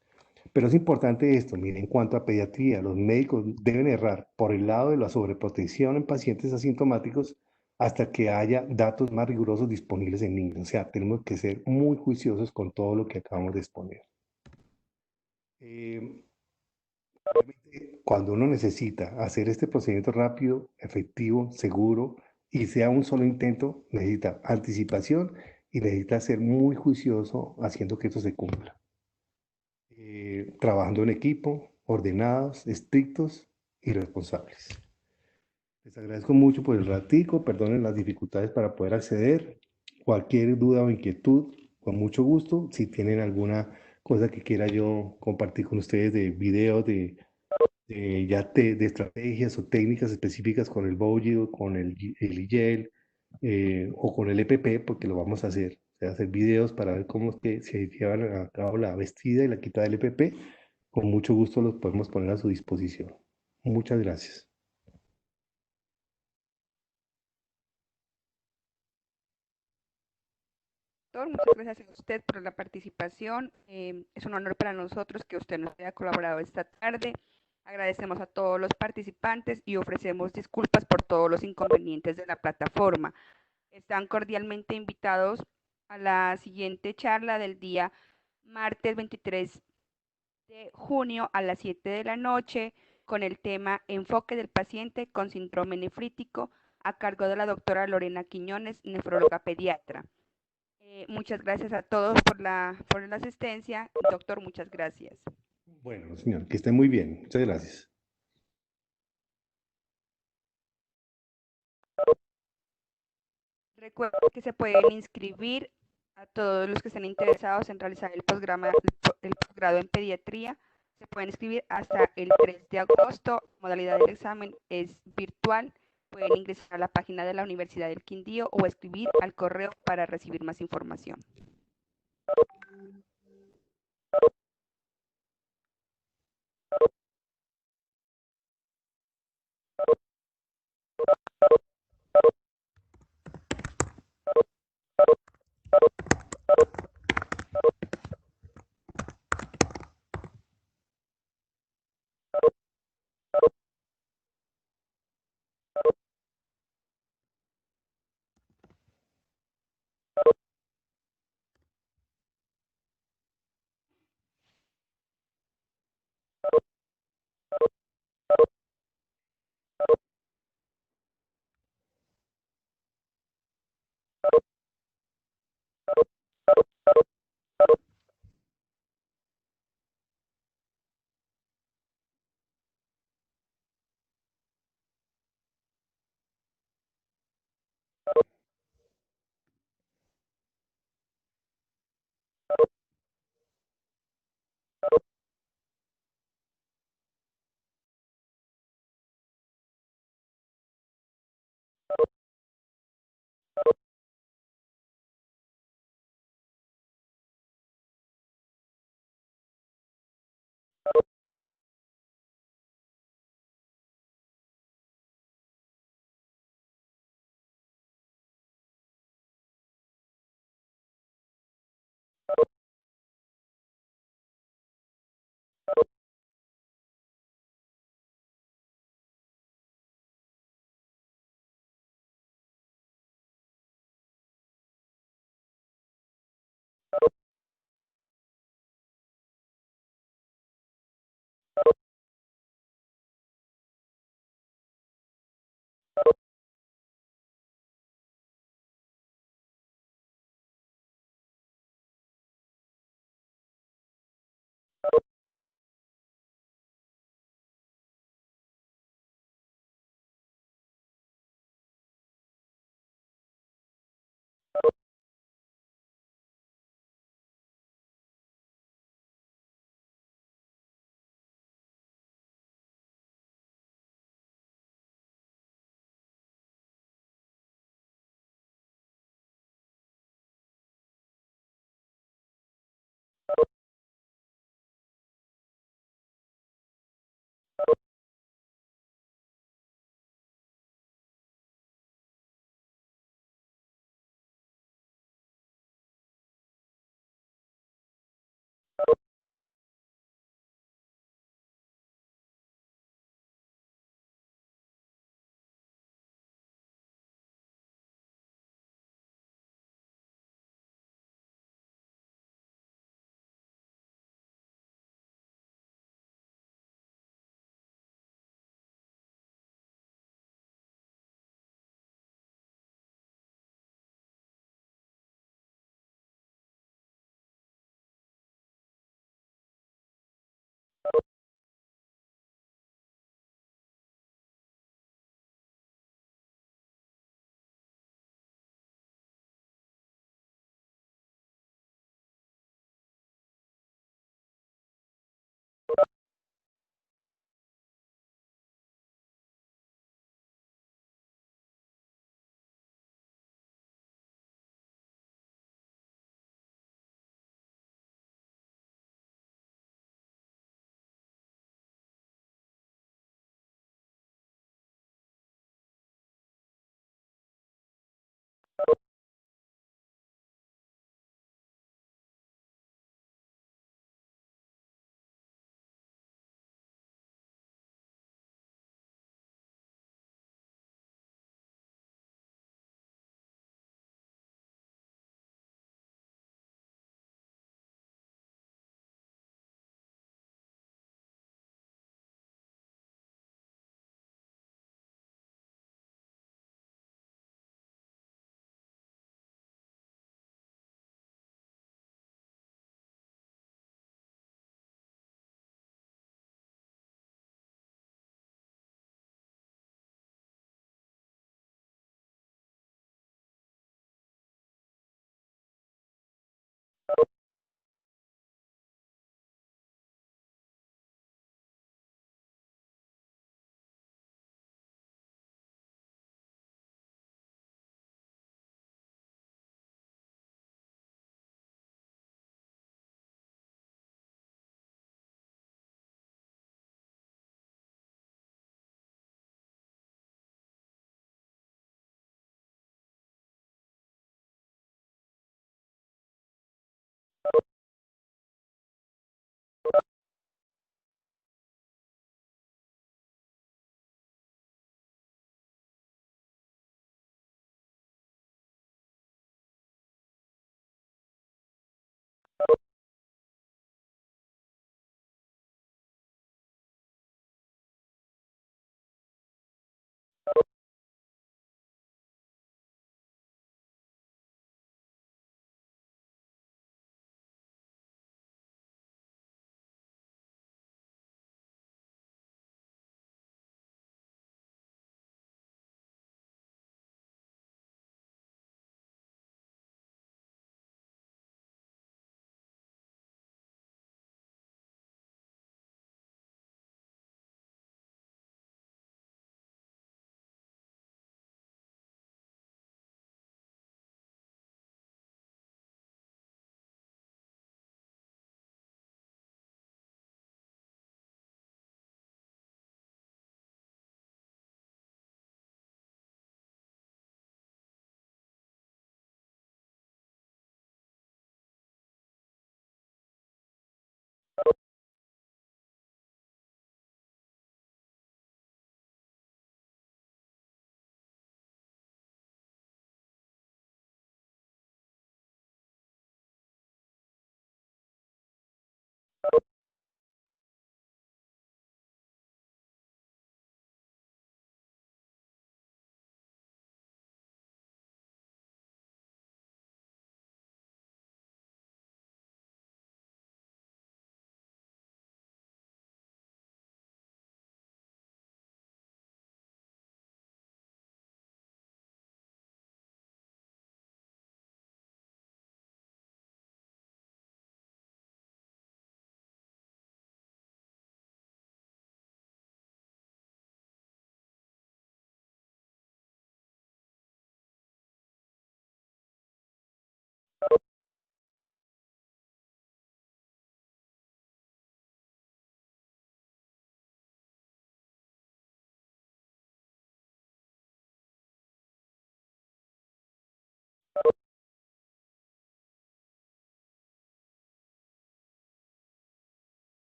Speaker 1: Pero es importante esto, mire, en cuanto a pediatría, los médicos deben errar por el lado de la sobreprotección en pacientes asintomáticos hasta que haya datos más rigurosos disponibles en niños. O sea, tenemos que ser muy juiciosos con todo lo que acabamos de exponer. Cuando uno necesita hacer este procedimiento rápido, efectivo, seguro y sea un solo intento, necesita anticipación y necesita ser muy juicioso haciendo que esto se cumpla. Trabajando en equipo, ordenados, estrictos y responsables. Les agradezco mucho por el ratico, perdonen las dificultades para poder acceder. Cualquier duda o inquietud, con mucho gusto. Si tienen alguna cosa que quiera yo compartir con ustedes de videos, de estrategias o técnicas específicas con el Boji o con el IGEL o con el EPP, porque lo vamos a hacer. O sea, hacer videos para ver cómo es que se llevan a cabo la vestida y la quita del EPP. Con mucho gusto los podemos poner a su disposición. Muchas gracias.
Speaker 3: Doctor, muchas gracias a usted por la participación. Es un honor para nosotros que usted nos haya colaborado esta tarde. Agradecemos a todos los participantes y ofrecemos disculpas por todos los inconvenientes de la plataforma. Están cordialmente invitados a la siguiente charla del día martes 23 de junio a las 7 de la noche con el tema Enfoque del paciente con síndrome nefrítico a cargo de la doctora Lorena Quiñones, nefróloga pediatra. Muchas gracias a todos por la asistencia. Doctor, muchas gracias.
Speaker 1: Bueno, señor, que esté muy bien. Muchas gracias.
Speaker 3: Recuerden que se pueden inscribir a todos los que estén interesados en realizar el posgrado en pediatría. Se pueden inscribir hasta el 3 de agosto. La modalidad del examen es virtual. Pueden ingresar a la página de la Universidad del Quindío o escribir al correo para recibir más información.